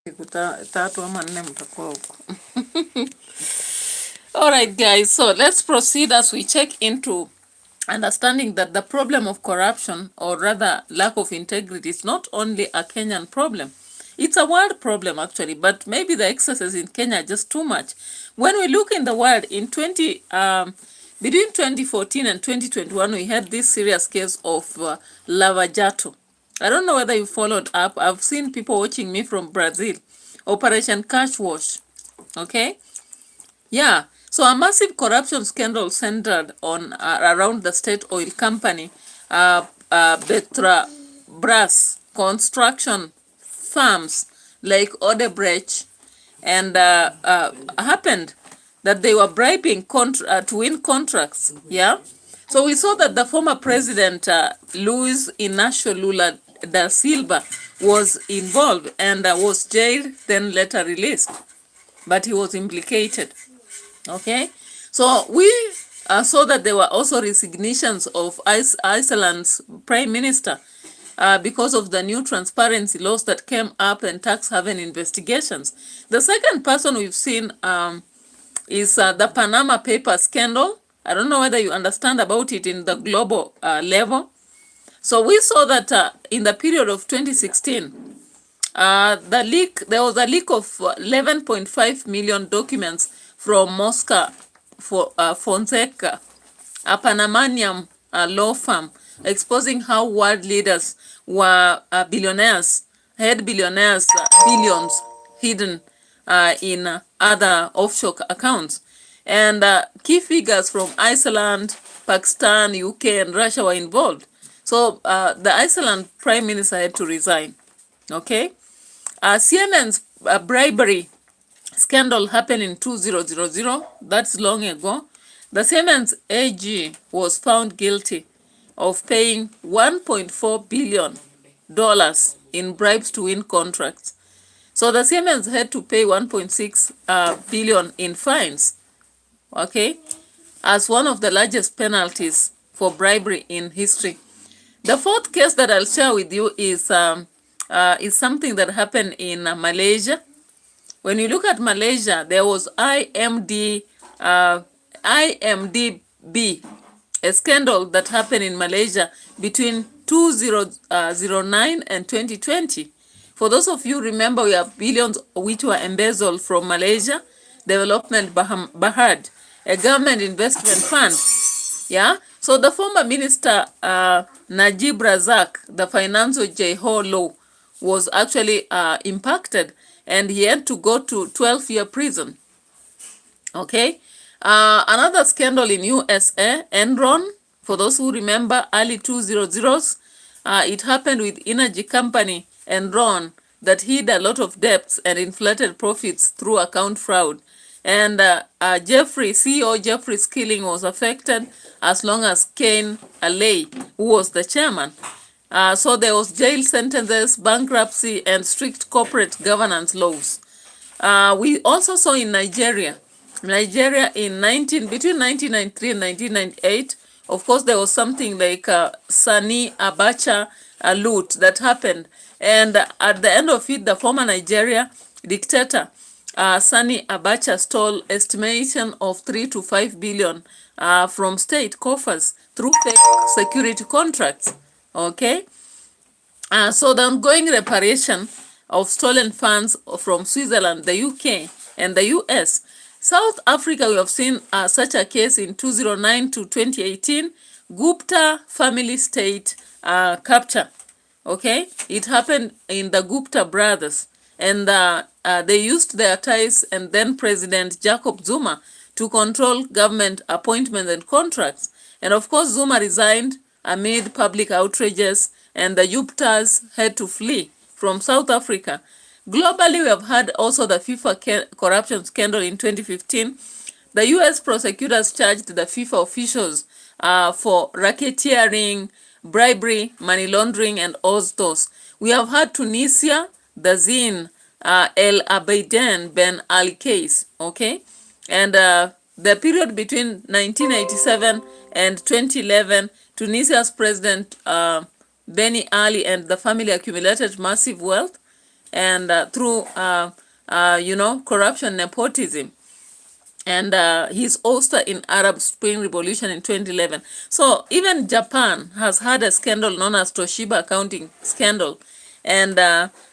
A: Siku tatu ama 4 mtakuwa huko. All right, guys, so let's proceed as we check into understanding that the problem of corruption, or rather lack of integrity, is not only a Kenyan problem. It's a world problem, actually, but maybe the excesses in Kenya are just too much. When we look in the world, in between 2014 and 2021, we had this serious case of Lava Jato. I don't know whether you followed up. I've seen people watching me from Brazil. Operation Cash Wash. Okay? Yeah. So a massive corruption scandal centered on around the state oil company, Petrobras, construction firms like Odebrecht, and happened that they were bribing to win contracts. Yeah. So we saw that the former president, Luiz Inácio Lula da Silva, was involved and was jailed, then later released. But he was implicated. Okay, so we saw that there were also resignations of Iceland's prime minister because of the new transparency laws that came up and tax haven investigations. The second person we've seen is the Panama Papers scandal. I don't know whether you understand about it in the global level. So we saw that in the period of 2016, there was a leak of 11.5 million documents from Moscow Fonseca, a Panamanian law firm, exposing how world leaders were billionaires, had billions hidden in other offshore accounts. And key figures from Iceland, Pakistan, UK, and Russia were involved. So the Iceland prime minister had to resign. Okay, Siemens bribery scandal happened in 2000. That's long ago. The Siemens AG was found guilty of paying $1.4 billion in bribes to win contracts. So the Siemens had to pay 1.6 billion in fines. Okay, as one of the largest penalties for bribery in history. The fourth case that I'll share with you is something that happened in Malaysia. When you look at Malaysia, there was IMDB, a scandal that happened in Malaysia between 2009 and 2020. For those of you remember, we have billions which were embezzled from Malaysia Development Bahad, a government investment fund. Yeah. So the former minister Najib Razak, the financial J-Ho law, was actually impacted, and he had to go to 12-year prison. Okay. Another scandal in USA, Enron, for those who remember early 2000s, it happened with energy company Enron that hid a lot of debts and inflated profits through account fraud. And CEO Jeffrey Skilling was affected, as long as Ken Aley, who was the chairman. So there was jail sentences, bankruptcy, and strict corporate governance laws. We also saw in Nigeria in between 1993 and 1998, of course, there was something like Sani Abacha loot that happened. And at the end of it, the former Nigeria dictator, Sani Abacha, stole estimation of 3 to 5 billion from state coffers through fake security contracts. Okay? So the ongoing reparation of stolen funds from Switzerland, the UK, and the US. South Africa, we have seen such a case in 2009 to 2018, Gupta family state capture. Okay, it happened in the Gupta brothers, and they used their ties and then President Jacob Zuma to control government appointments and contracts. And of course, Zuma resigned amid public outrages, and the Guptas had to flee from South Africa. Globally, we have had also the FIFA corruption scandal in 2015. The US prosecutors charged the FIFA officials for racketeering, bribery, money laundering, and all those. We have had Tunisia, the Zine El Abidine Ben Ali case, okay? And the period between 1987 and 2011, Tunisia's president Beni Ali and the family accumulated massive wealth, and through corruption, nepotism, and his ouster in Arab Spring Revolution in 2011. So even Japan has had a scandal known as Toshiba accounting scandal, and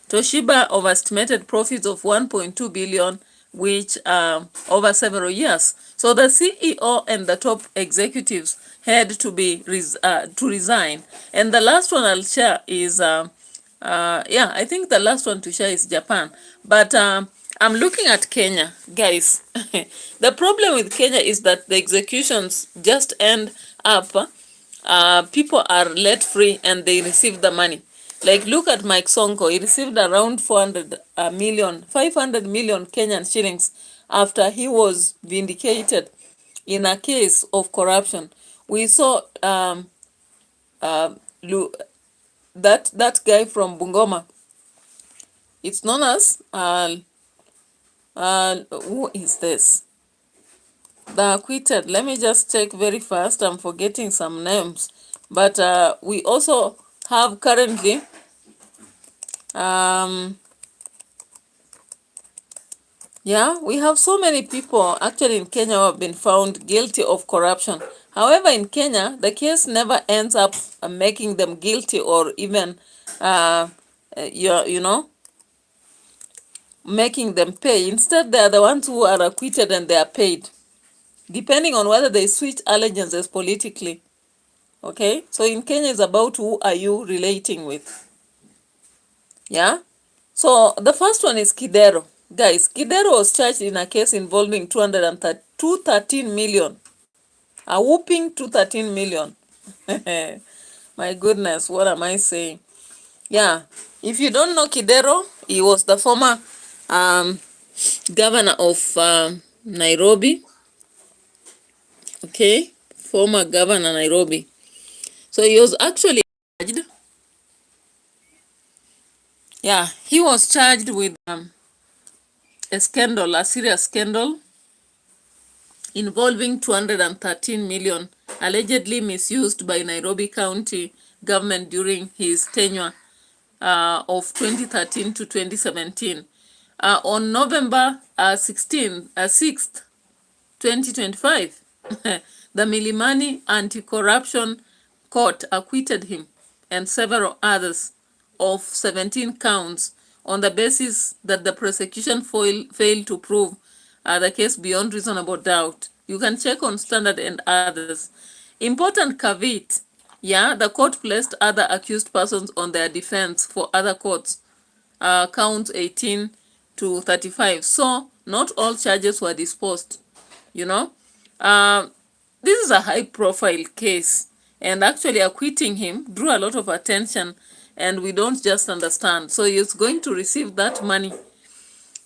A: Toshiba overestimated profits of 1.2 billion, which over several years. So the CEO and the top executives had to be to resign. And the last one I'll share is I think the last one to share is Japan. But I'm looking at Kenya, guys. The problem with Kenya is that the executions just end up, people are let free and they receive the money. Like, look at Mike Sonko. He received around 500 million Kenyan shillings after he was vindicated in a case of corruption. We saw that guy from Bungoma. It's known as who is this? The acquitted. Let me just check very fast. I'm forgetting some names. But we also have currently we have so many people actually in Kenya who have been found guilty of corruption. However, in Kenya, the case never ends up making them guilty or even making them pay. Instead, they are the ones who are acquitted and they are paid, depending on whether they switch allegiances politically. Okay, so in Kenya, it's about who are you relating with. Yeah, so the first one is Kidero. Guys, Kidero was charged in a case involving 213 million. A whooping 213 million. My goodness, what am I saying? Yeah, if you don't know Kidero, he was the former governor of Nairobi. Okay, former governor Nairobi. So he was actually charged. Yeah, he was charged with a scandal, a serious scandal involving 213 million allegedly misused by Nairobi County government during his tenure of 2013 to 2017. On November 6th, 2025, the Milimani Anti-Corruption Court acquitted him and several others of 17 counts on the basis that the prosecution failed to prove the case beyond reasonable doubt. You can check on Standard and others. Important caveat, the court placed other accused persons on their defense for other courts counts 18 to 35. So not all charges were disposed, you know. This is a high-profile case, and actually acquitting him drew a lot of attention, and we don't just understand. So he's going to receive that money.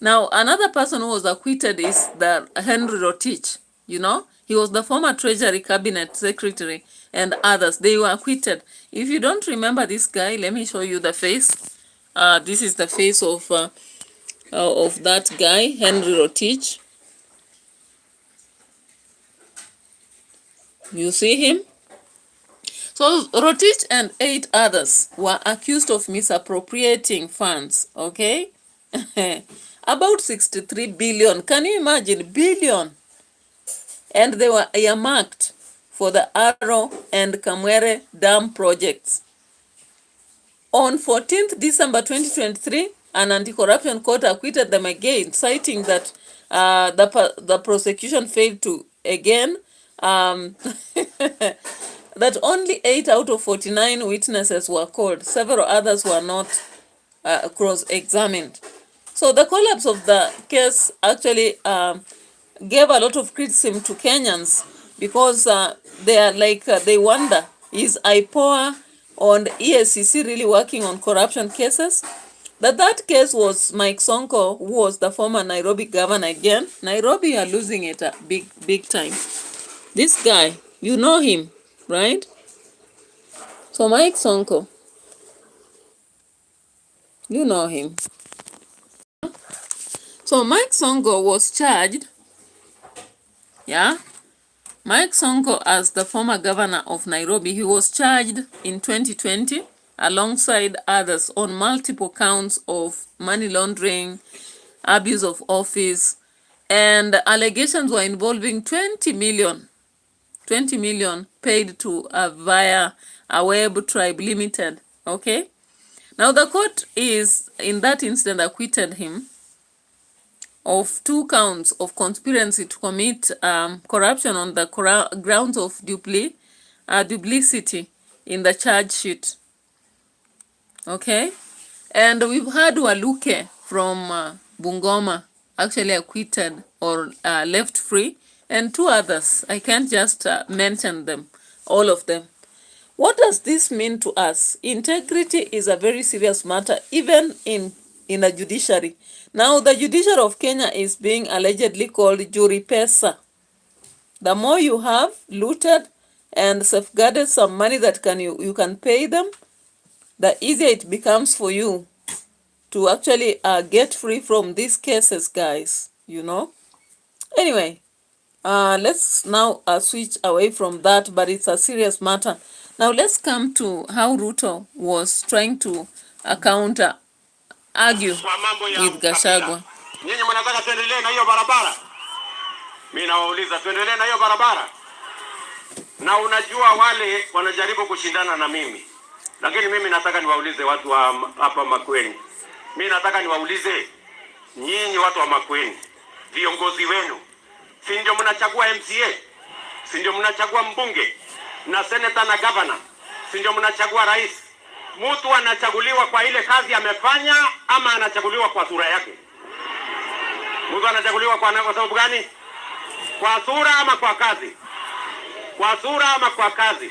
A: Now, another person who was acquitted is the Henry Rotich, you know. He was the former Treasury Cabinet Secretary and others. They were acquitted. If you don't remember this guy, let me show you the face. This is the face of that guy, Henry Rotich. You see him? So Rotich and 8 others were accused of misappropriating funds, okay? About 63 billion. Can you imagine? Billion. And they were earmarked for the Aro and Kamwere Dam projects. On 14th December 2023, an anti-corruption court acquitted them again, citing that the prosecution failed to, again, that only 8 out of 49 witnesses were called. Several others were not cross-examined. So the collapse of the case actually gave a lot of criticism to Kenyans, because they are like, they wonder, is IPOA and EACC really working on corruption cases? That case was Mike Sonko, who was the former Nairobi governor again. Nairobi are losing it big time. This guy, you know him, right? So Mike Sonko, you know him. So Mike Sonko was charged, yeah? Mike Sonko, as the former governor of Nairobi, he was charged in 2020 alongside others on multiple counts of money laundering, abuse of office, and allegations were involving 20 million paid to via a web tribe limited, okay? Now the court is, in that instance, acquitted him of 2 counts of conspiracy to commit corruption on the grounds of duplicity in the charge sheet. Okay? And we've had Waluke from Bungoma actually acquitted or left free, and 2 others. I can't just mention them, all of them. What does this mean to us? Integrity is a very serious matter, even in a judiciary. Now, the judiciary of Kenya is being allegedly called jury pesa. The more you have looted and safeguarded some money that you can pay them, the easier it becomes for you to actually get free from these cases, guys, you know. Anyway, let's now switch away from that, but it's a serious matter. Now let's come to how Ruto was trying to argue with Gachagua.
E: Nyinyi mnataka tuendelee na hiyo barabara? Mimi nawauliza tuendelee na hiyo barabara? Na unajua wale wanajaribu kushindana na mimi. Lakini mimi nataka niwaulize watu wa hapa Makueni. Mimi nataka niwaulize nyinyi watu wa Makueni, viongozi wenu, si ndio mnachagua MCA? Si ndio mnachagua mbunge na senator na governor? Si ndio mnachagua rais? Mtu anachaguliwa kwa ile kazi amefanya ama anachaguliwa kwa sura yake? Mtu anachaguliwa kwa sababu gani? Kwa sura ama kwa kazi? Kwa sura ama kwa kazi?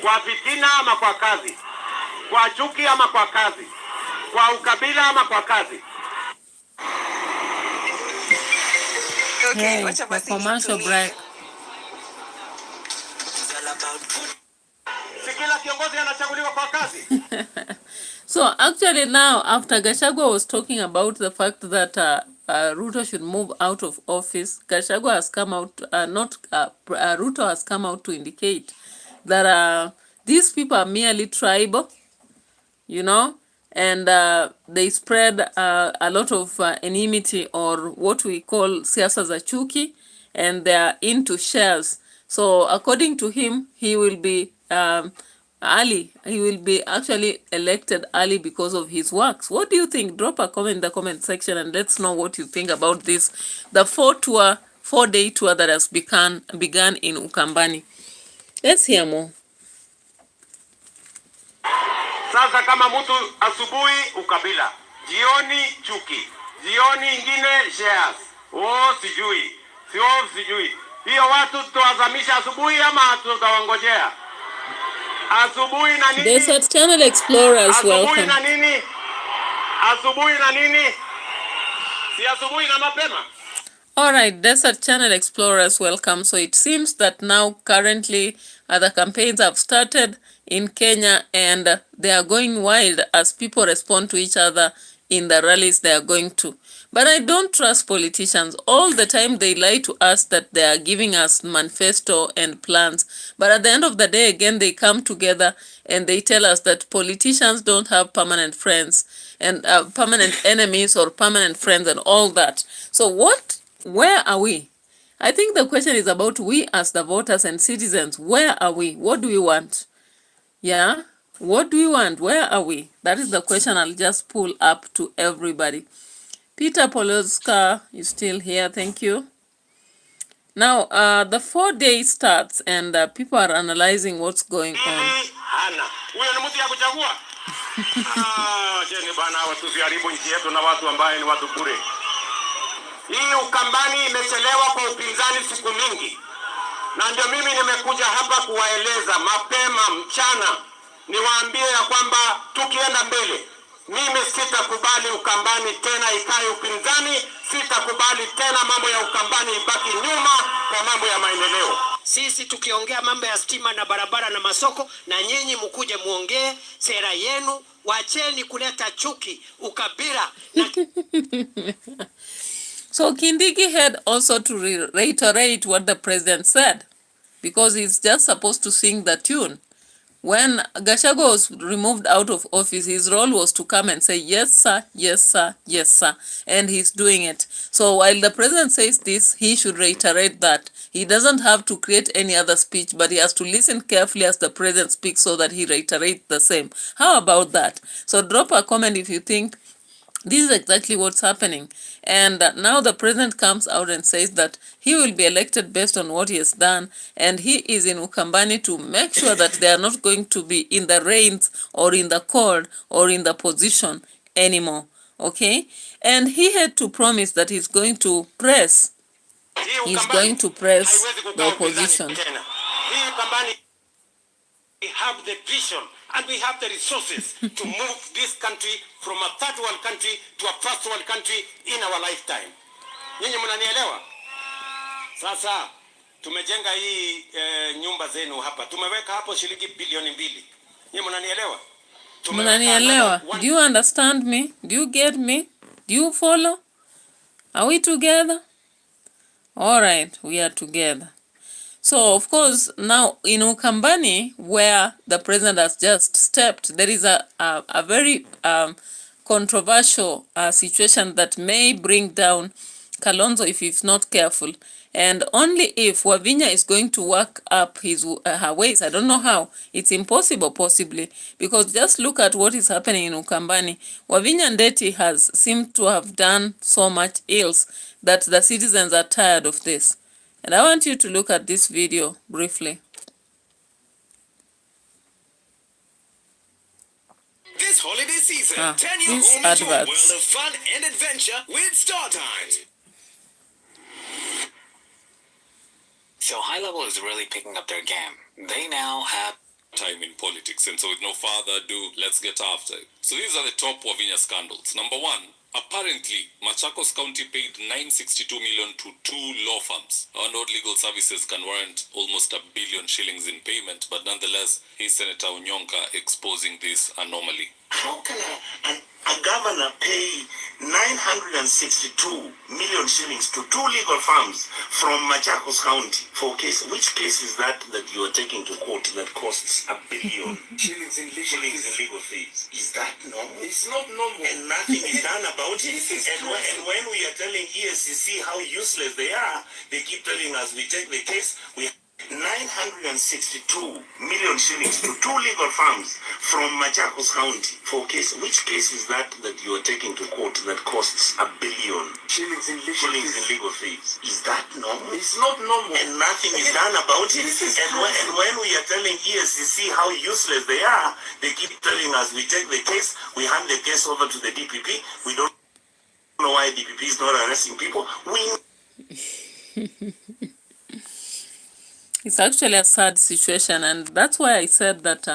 E: Kwa fitina ama kwa kazi? Kwa chuki ama kwa kazi? Kwa ukabila ama kwa kazi?
A: Okay, the commercial break. So actually now, after Gachagua was talking about the fact that Ruto should move out of office, Gachagua has come out, Ruto has come out to indicate that these people are merely tribal, you know, and they spread a lot of enmity, or what we call siasa za chuki, and they are into shares. So according to him, he will be he will be actually elected early because of his works. What do you think? Drop a comment in the comment section and let's know what you think about this. The 4-day tour that has begun in UKAMBANI. Let's hear more.
E: Sasa kama mtu asubuhi ukabila, jioni chuki, jioni ingine shares. Oh, sijui. Hiyo watu tutawazamisha asubuhi ama tutawangojea? Asubuhi na nini?
A: Desert Channel Explorers, welcome.
E: Asubuhi na nini? Si asubuhi na mapema.
A: All right, Desert Channel Explorers, welcome. So it seems that now currently the campaigns have started in Kenya and they are going wild as people respond to each other in the rallies they are going to. But I don't trust politicians. All the time they lie to us that they are giving us manifesto and plans. But at the end of the day, again, they come together and they tell us that politicians don't have permanent friends and permanent enemies or permanent friends and all that. So where are we? I think the question is about we as the voters and citizens. Where are we? What do we want? Yeah? What do we want? Where are we? That is the question I'll just pull up to everybody. Peter Poloska is still here. Thank you. Now, the 4 day starts and people are analyzing what's going on.
E: Hii Ukambani imechelewa kwa upinzani siku mingi. Na ndio mimi nimekuja hapa kuwaeleza mapema mchana. Niwaambie ya kwamba tukienda mbele, mimi sitakubali Ukambani tena ikae upinzani, sitakubali tena mambo ya Ukambani ibaki nyuma kwa mambo ya maendeleo.
F: Sisi tukiongea mambo ya stima na barabara na masoko, na nyinyi mkuje muongee sera yenu, wacheni kuleta chuki, ukabila na
A: So Kindiki had also to reiterate what the president said, because he's just supposed to sing the tune. When Gachagua was removed out of office, his role was to come and say, yes, sir, yes, sir, yes, sir. And he's doing it. So while the president says this, he should reiterate that. He doesn't have to create any other speech, but he has to listen carefully as the president speaks so that he reiterates the same. How about that? So drop a comment if you think this is exactly what's happening. And now the president comes out and says that he will be elected based on what he has done. And he is in Ukambani to make sure that they are not going to be in the reins or in the court or in the position anymore. Okay? And he had to promise that he's going to press. He's going to press the opposition.
E: We have the vision and we have the resources to move this country from a third world country to a first world country in our lifetime. Nyinyi mnanielewa? Sasa tumejenga hii nyumba zenu hapa. Tumeweka hapo shilingi bilioni 2. Nyinyi mnanielewa?
A: Mnanielewa? Do you understand me? Do you get me? Do you follow? Are we together? All right, we are together. So, of course, now in Ukambani, where the president has just stepped, there is a very controversial situation that may bring down Kalonzo if he's not careful. And only if Wavinya is going to work up her ways, I don't know how, it's impossible possibly, because just look at what is happening in Ukambani. Wavinya Ndeti has seemed to have done so much ills that the citizens are tired of this. And I want you to look at this video briefly.
G: This holiday season, 10 year
A: these
G: home into a world
A: adverts.
G: of fun and adventure with StarTimes. So High Level is really picking up their game. They now have
H: time in politics, and so with no further ado, let's get after it. So these are the top Wavinya scandals. Number 1. Apparently, Machakos County paid 962 million to 2 law firms. Our legal services can warrant almost $1 billion shillings in payment, but nonetheless, here's Senator Onyonka exposing this anomaly.
I: How can a governor pay 962 million shillings to 2 legal firms from Machakos County for case? Which case is that you are taking to court that costs $1 billion shillings in legal fees? Is that normal? It's not normal. And nothing is done about it. And when we are telling ESCC how useless they are, they keep telling us we take the case, we 962 million shillings to two legal firms from Machakos County for case. Which case is that you are taking to court that costs $1 billion shillings in legal fees? Is that normal? It's not normal, and nothing is done about it. And when we are telling ESCC how useless they are, they keep telling us we take the case, we hand the case over to the DPP. We don't know why DPP is not arresting people.
A: It's actually a sad situation, and that's why I said that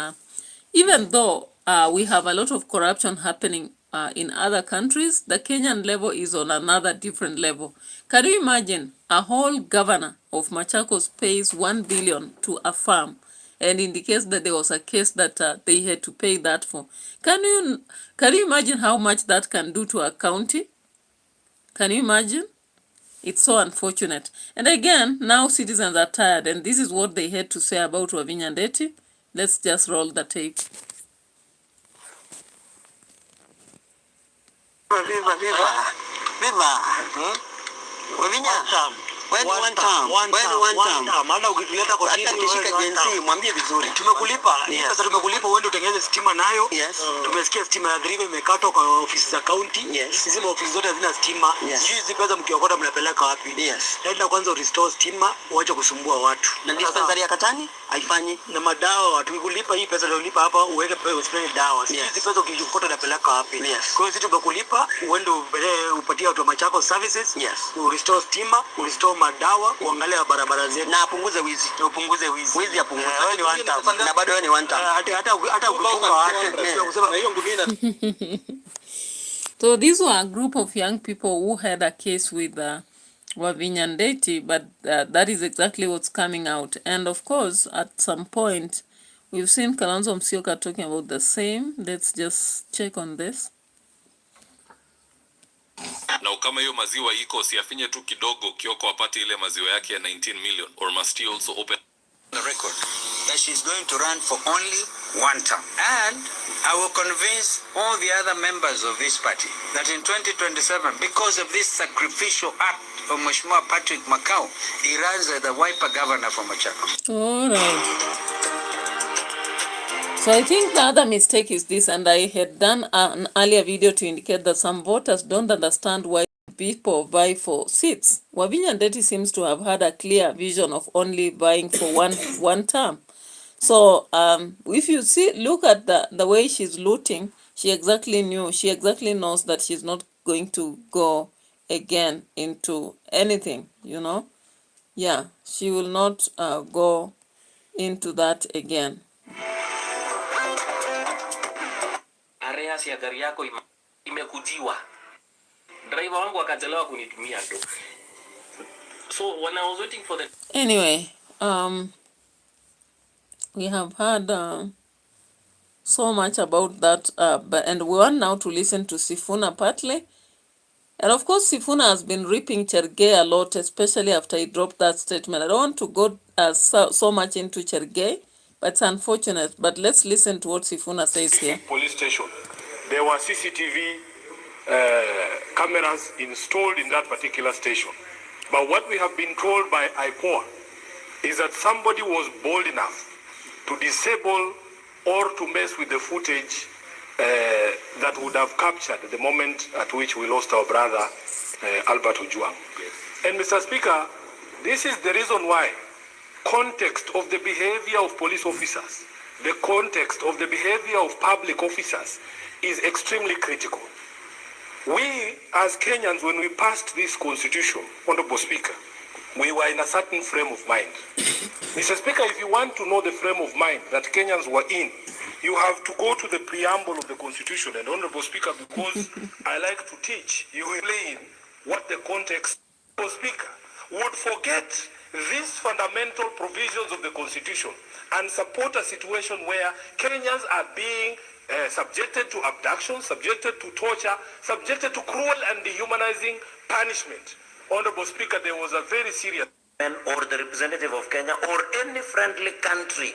A: even though we have a lot of corruption happening in other countries, the Kenyan level is on another different level. Can you imagine a whole governor of Machakos pays 1 billion to a farm, and indicates that there was a case that they had to pay that for? Can you imagine how much that can do to a county? Can you imagine? It's so unfortunate. And again, now citizens are tired, and this is what they had to say about Wavinya Ndeti. Let's just roll the tape.
F: Viva. Wavinya. One time. Maana ukituleta kwa timu ukishika jinsi mwambie vizuri. Tumekulipa, pesa tumekulipa uende utengeneze stima nayo. Tumesikia stima ya Drive imekatwa kwa ofisi za county. Hizi ofisi zote hazina stima. Sijui hizi pesa mkiokota mnapeleka wapi? Enda kwanza restore stima, uache kusumbua watu. Na dispensary ya Katani haifanyi. Na madawa tukikulipa hii pesa tulipa hapa uweke spray dawa. Hizi pesa ukiokota unapeleka wapi? Kwa hiyo sisi tumekulipa uende upatie watu wa Machakos services. Restore stima, restore madawa, uangalia barabara zetu na apunguze wizi. Wizi apunguze. Wewe ni one time. Na bado wewe ni one time. Hata ukifunga watu kusema hiyo ngumina.
A: So these were a group of young people who had a case with Wavinya Ndeti, but that is exactly what's coming out. And of course, at some point, we've seen Kalonzo Musyoka talking about the same. Let's just check on this.
H: Na kama hiyo maziwa iko usiafinye tu kidogo Kioko apate ile maziwa yake ya 19 million, or must he also open
J: the record that she's going to run for only one term? And I will convince all the other members of this party that in 2027, because of this sacrificial act of Mheshimiwa Patrick Makau, he runs as the Wiper governor from Machakos.
A: All right. So I think the other mistake is this, and I had done an earlier video to indicate that some voters don't understand why people buy for seats. Wavinya Ndeti seems to have had a clear vision of only buying for one term. So if you look at the way she's looting, she exactly knows that she's not going to go again into anything, you know. Yeah, she will not go into that again.
F: Areas ya gari yako imekujiwa. Driver wangu akachelewa kunitumia tu. So when I was waiting for the
A: anyway, we have heard so much about that, and we want now to listen to Sifuna partly. And of course, Sifuna has been ripping Chergey a lot, especially after he dropped that statement. I don't want to go so much into Chergey, but it's unfortunate. But let's listen to what Sifuna says here.
K: Police station. There were CCTV cameras installed in that particular station. But what we have been told by IPOA is that somebody was bold enough to disable or to mess with the footage that would have captured the moment at which we lost our brother, Albert Ojwang. And Mr. Speaker, this is the reason why context of the behavior of police officers, the context of the behavior of public officers is extremely critical. We, as Kenyans, when we passed this constitution, Honorable Speaker, we were in a certain frame of mind. Mr. Speaker, if you want to know the frame of mind that Kenyans were in, you have to go to the preamble of the constitution. And Honorable Speaker, because I like to teach, you explain what the context, Honorable Speaker, would forget these fundamental provisions of the constitution and support a situation where Kenyans are being subjected to abduction, subjected to torture, subjected to cruel and dehumanizing punishment. Honorable Speaker, there was a very serious
J: or the representative of Kenya or any friendly country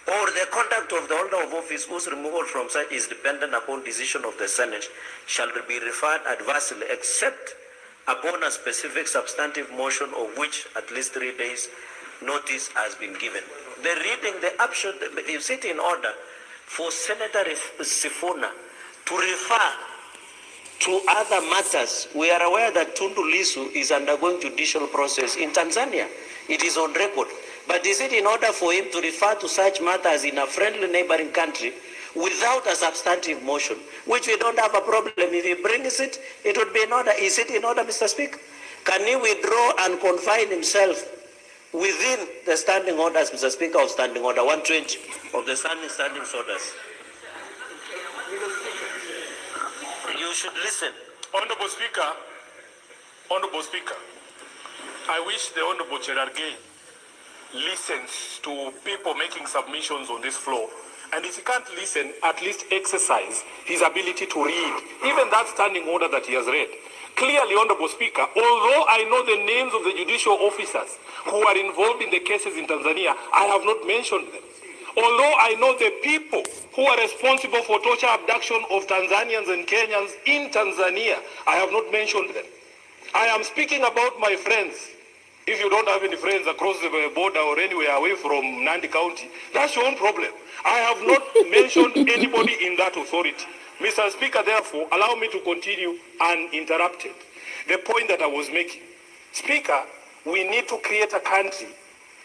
J: or the conduct of the holder of office whose removal from such is dependent upon decision of the Senate shall be referred adversely except upon a specific substantive motion of which at least 3 days
L: notice has been given. The reading, the upshot, you sit in order for Senator Sifuna to refer to other matters. We are aware that Tundu Lissu is undergoing judicial process in Tanzania. It is on record. But is it in order for him to refer to such matters in a friendly neighboring country without a substantive motion, which we don't have a problem? If he brings it, it would be in order. Is it in order, Mr. Speaker? Can he withdraw and confine himself within the standing orders, Mr. Speaker, of Standing Order 120 of the standing orders? You should listen.
K: Honorable Speaker, I wish the Honorable Cherargei listens to people making submissions on this floor. And if he can't listen, at least exercise his ability to read, even that standing order that he has read. Clearly, Honorable Speaker, although I know the names of the judicial officers who are involved in the cases in Tanzania, I have not mentioned them. Although I know the people who are responsible for torture abduction of Tanzanians and Kenyans in Tanzania, I have not mentioned them. I am speaking about my friends. If you don't have any friends across the border or anywhere away from Nandi County, that's your own problem. I have not mentioned anybody in that authority. Mr. Speaker, therefore, allow me to continue uninterrupted. The point that I was making. Speaker, we need to create a country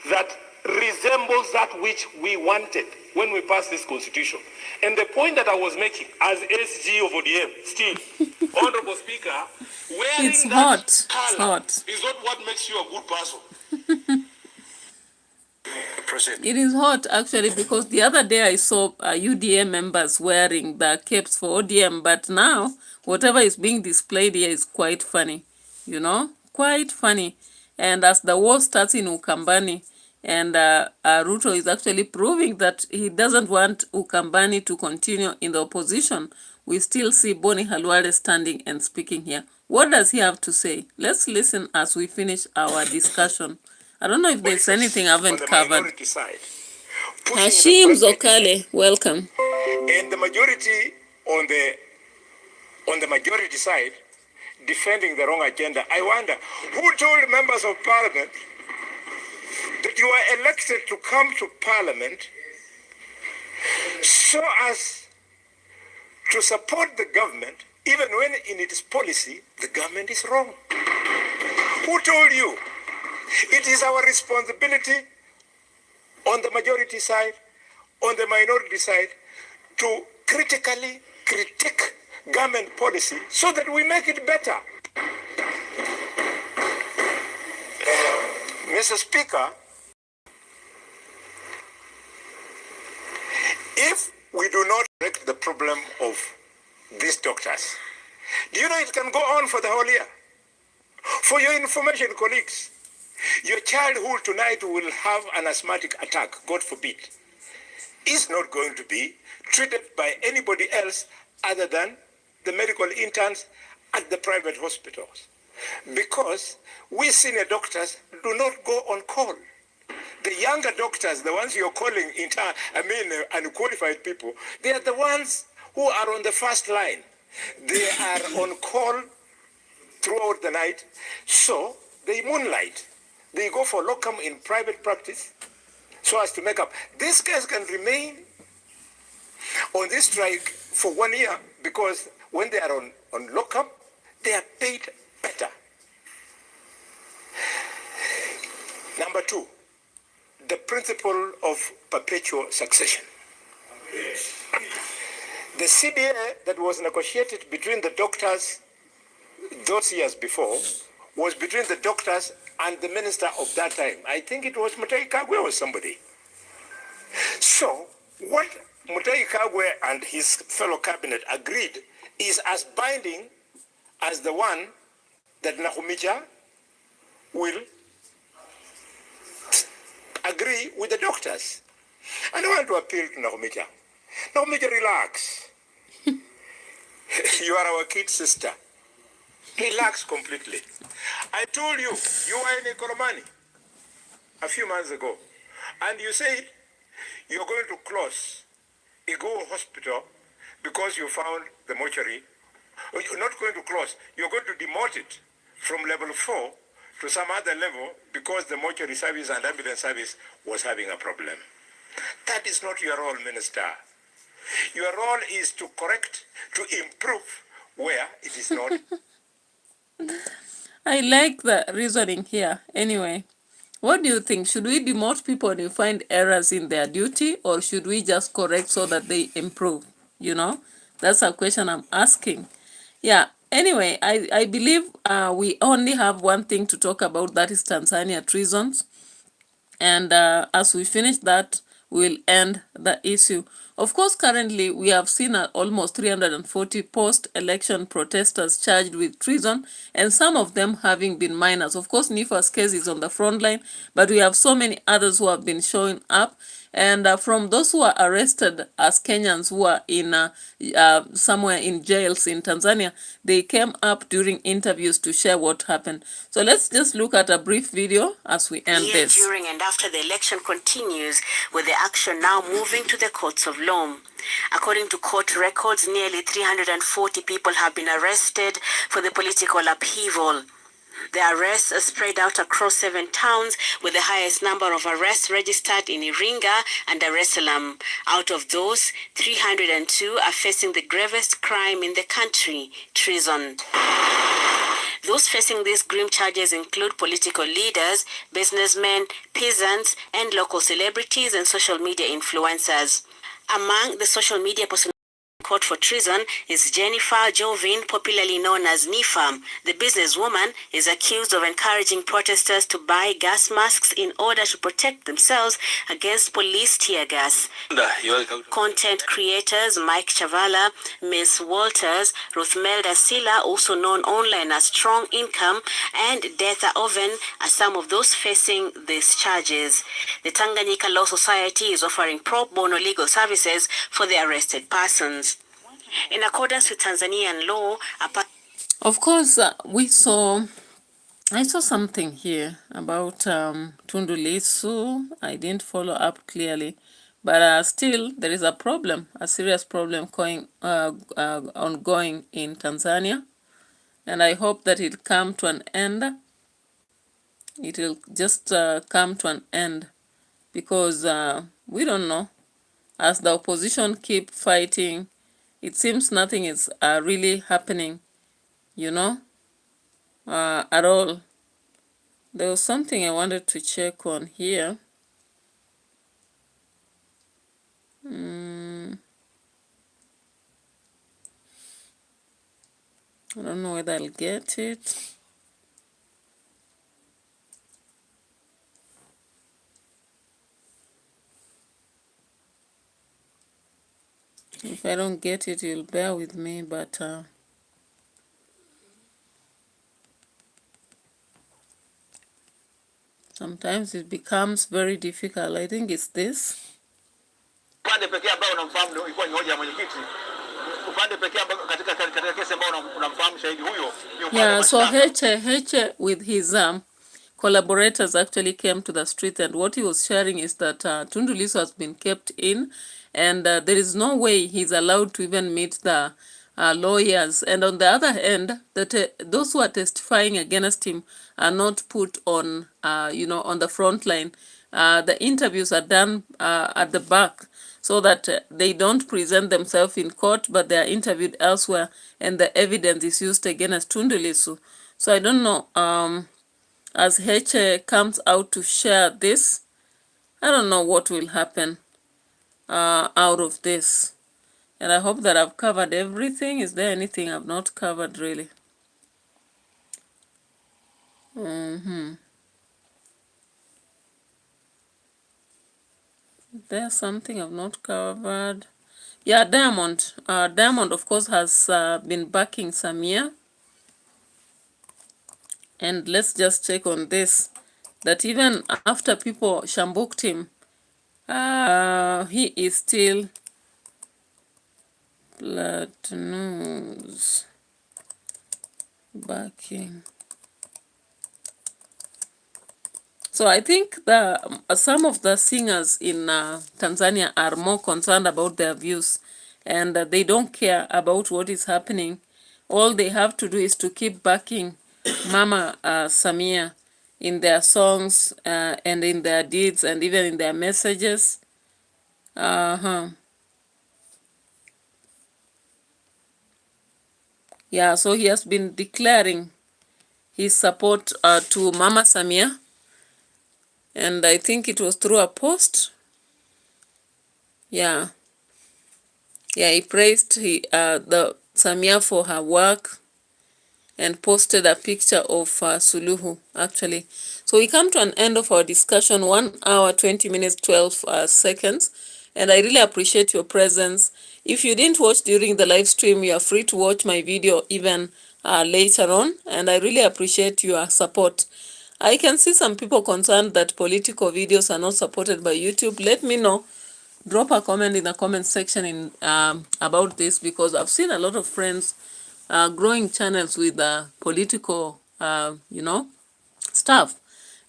K: that resembles that which we wanted when we passed this constitution. And the point that I was making as SG of ODM, still, Honorable Speaker, wearing
A: It's
K: that
A: hot.
K: color
A: It's hot.
K: is not what makes you a good person. Proceed.
A: It is hot actually because the other day I saw UDA members wearing the capes for ODM, but now whatever is being displayed here is quite funny, you know, quite funny. And as the war starts in UKAMBANI, and RUTO is actually proving that he doesn't want UKAMBANI to continue in the opposition, we still see Boni Halwale standing and speaking here. What does he have to say? Let's listen as we finish our discussion. I don't know if there's anything I haven't covered. Hashim Zokale, welcome.
K: And the majority on the majority side defending the wrong agenda. I wonder who told members of parliament that you are elected to come to parliament so as to support the government even when in its policy the government is wrong. Who told you? It is our responsibility on the majority side, on the minority side, to critically critique government policy so that we make it better. Mr. Speaker, if we do not correct the problem of these doctors, do you know it can go on for the whole year? For your information, colleagues, your child who tonight will have an asthmatic attack, God forbid, is not going to be treated by anybody else other than the medical interns at the private hospitals. Because we senior doctors do not go on call. The younger doctors, the ones you're calling unqualified people, they are the ones who are on the first line. They are on call throughout the night, so they moonlight. They go for locum in private practice so as to make up. This case can remain on this strike for 1 year because when they are on locum, they are paid better. Number two, the principle of perpetual succession. The CBA that was negotiated between the doctors those years before was between the doctors and the minister of that time. I think it was Mutahi Kagwe or somebody. So what Mutahi Kagwe and his fellow cabinet agreed is as binding as the one that Nakhumicha will agree with the doctors. And I want to appeal to Nakhumicha. Nakhumicha, relax. You are our kid sister. Relax completely. I told you, you were in Ikolomani a few months ago, and you said you're going to close Igo Hospital because you found the mortuary. You're not going to close. You're going to demote it from level 4
I: to some other level because the mortuary service and ambulance service was having a problem. That is not your role, Minister. Your role is to correct, to improve where it is not.
A: I like the reasoning here. Anyway, what do you think? Should we demote people when you find errors in their duty, or should we just correct so that they improve? You know, that's a question I'm asking. Yeah, anyway, I believe we only have one thing to talk about, that is Tanzania treasons. And as we finish that, we'll end the issue. Of course, currently we have seen almost 340 post-election protesters charged with treason, and some of them having been minors. Of course, Nifa's case is on the front line, but we have so many others who have been showing up. And from those who are arrested as Kenyans who are in somewhere in jails in Tanzania, they came up during interviews to share what happened. So let's just look at a brief video as we end this.
M: During and after the election continues, with the action now moving to the courts of law. According to court records, nearly 340 people have been arrested for the political upheaval. The arrests are spread out across 7 towns, with the highest number of arrests registered in Iringa and Dar es Salaam. Out of those, 302 are facing the gravest crime in the country, treason. Those facing these grim charges include political leaders, businessmen, peasants, and local celebrities and social media influencers. Among the social media personalities court for treason is Jennifer Jovin, popularly known as Nifa. The businesswoman is accused of encouraging protesters to buy gas masks in order to protect themselves against police tear gas. Content creators Mike Chavala, Miss Walters, Ruthmelda Silla, also known online as Strong Income, and Detha Oven are some of those facing these charges. The Tanganyika Law Society is offering pro bono legal services for the arrested persons. In accordance with Tanzanian law,
A: of course, I saw something here about Tundu Lissu. I didn't follow up clearly, but still there is a problem, a serious problem ongoing in Tanzania, and I hope that it come to an end. It will just come to an end, because we don't know. As the opposition keep fighting, it seems nothing is really happening, you know, at all. There was something I wanted to check on here. I don't know whether I'll get it. If I don't get it, you'll bear with me, but sometimes it becomes very difficult. I think it's this.
F: Upande pekee ambao unamfahamu ilikuwa ni hoja ya mwenyekiti. Upande pekee ambao katika kesi ambao unamfahamu shahidi huyo.
A: Yeah, so Heche with his collaborators actually came to the street, and what he was sharing is that Tundu Lissu has been kept in, and there is no way he's allowed to even meet the lawyers. And on the other hand, that those who are testifying against him are not put on, on the front line. The interviews are done at the back, so that they don't present themselves in court, but they are interviewed elsewhere, and the evidence is used against Tundu Lissu. So I don't know. As Heche comes out to share this, I don't know what will happen out of this. And I hope that I've covered everything. Is there anything I've not covered, really? There's something I've not covered. Yeah, Diamond. Diamond, of course, has been backing SAMIA. And let's just check on this, that even after people shambuked him, he is still Platinum's backing. So I think some of the singers in Tanzania are more concerned about their views, and they don't care about what is happening. All they have to do is to keep backing Mama Samia. in their songs and in their deeds and even in their messages. Yeah, so he has been declaring his support to Mama Samia, and I think it was through a post. Yeah, he praised the Samia for her work and posted a picture of Suluhu, actually. So we come to an end of our discussion, 1 hour, 20 minutes, 12 seconds. And I really appreciate your presence. If you didn't watch during the live stream, you are free to watch my video even later on. And I really appreciate your support. I can see some people concerned that political videos are not supported by YouTube. Let me know. Drop a comment in the comment section in about this, because I've seen a lot of friends growing channels with political, stuff.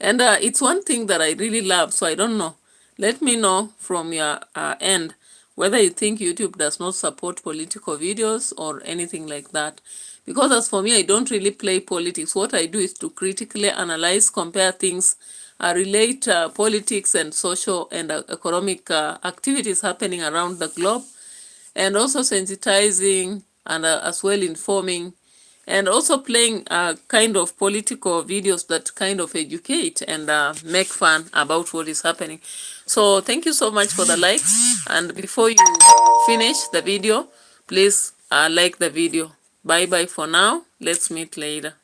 A: And it's one thing that I really love, so I don't know. Let me know from your end whether you think YouTube does not support political videos or anything like that. Because as for me, I don't really play politics. What I do is to critically analyze, compare things, relate politics and social and economic activities happening around the globe, and also sensitizing and as well informing, and also playing kind of political videos that kind of educate and make fun about what is happening. So thank you so much for the likes, and before you finish the video, please like the video. Bye bye for now. Let's meet later.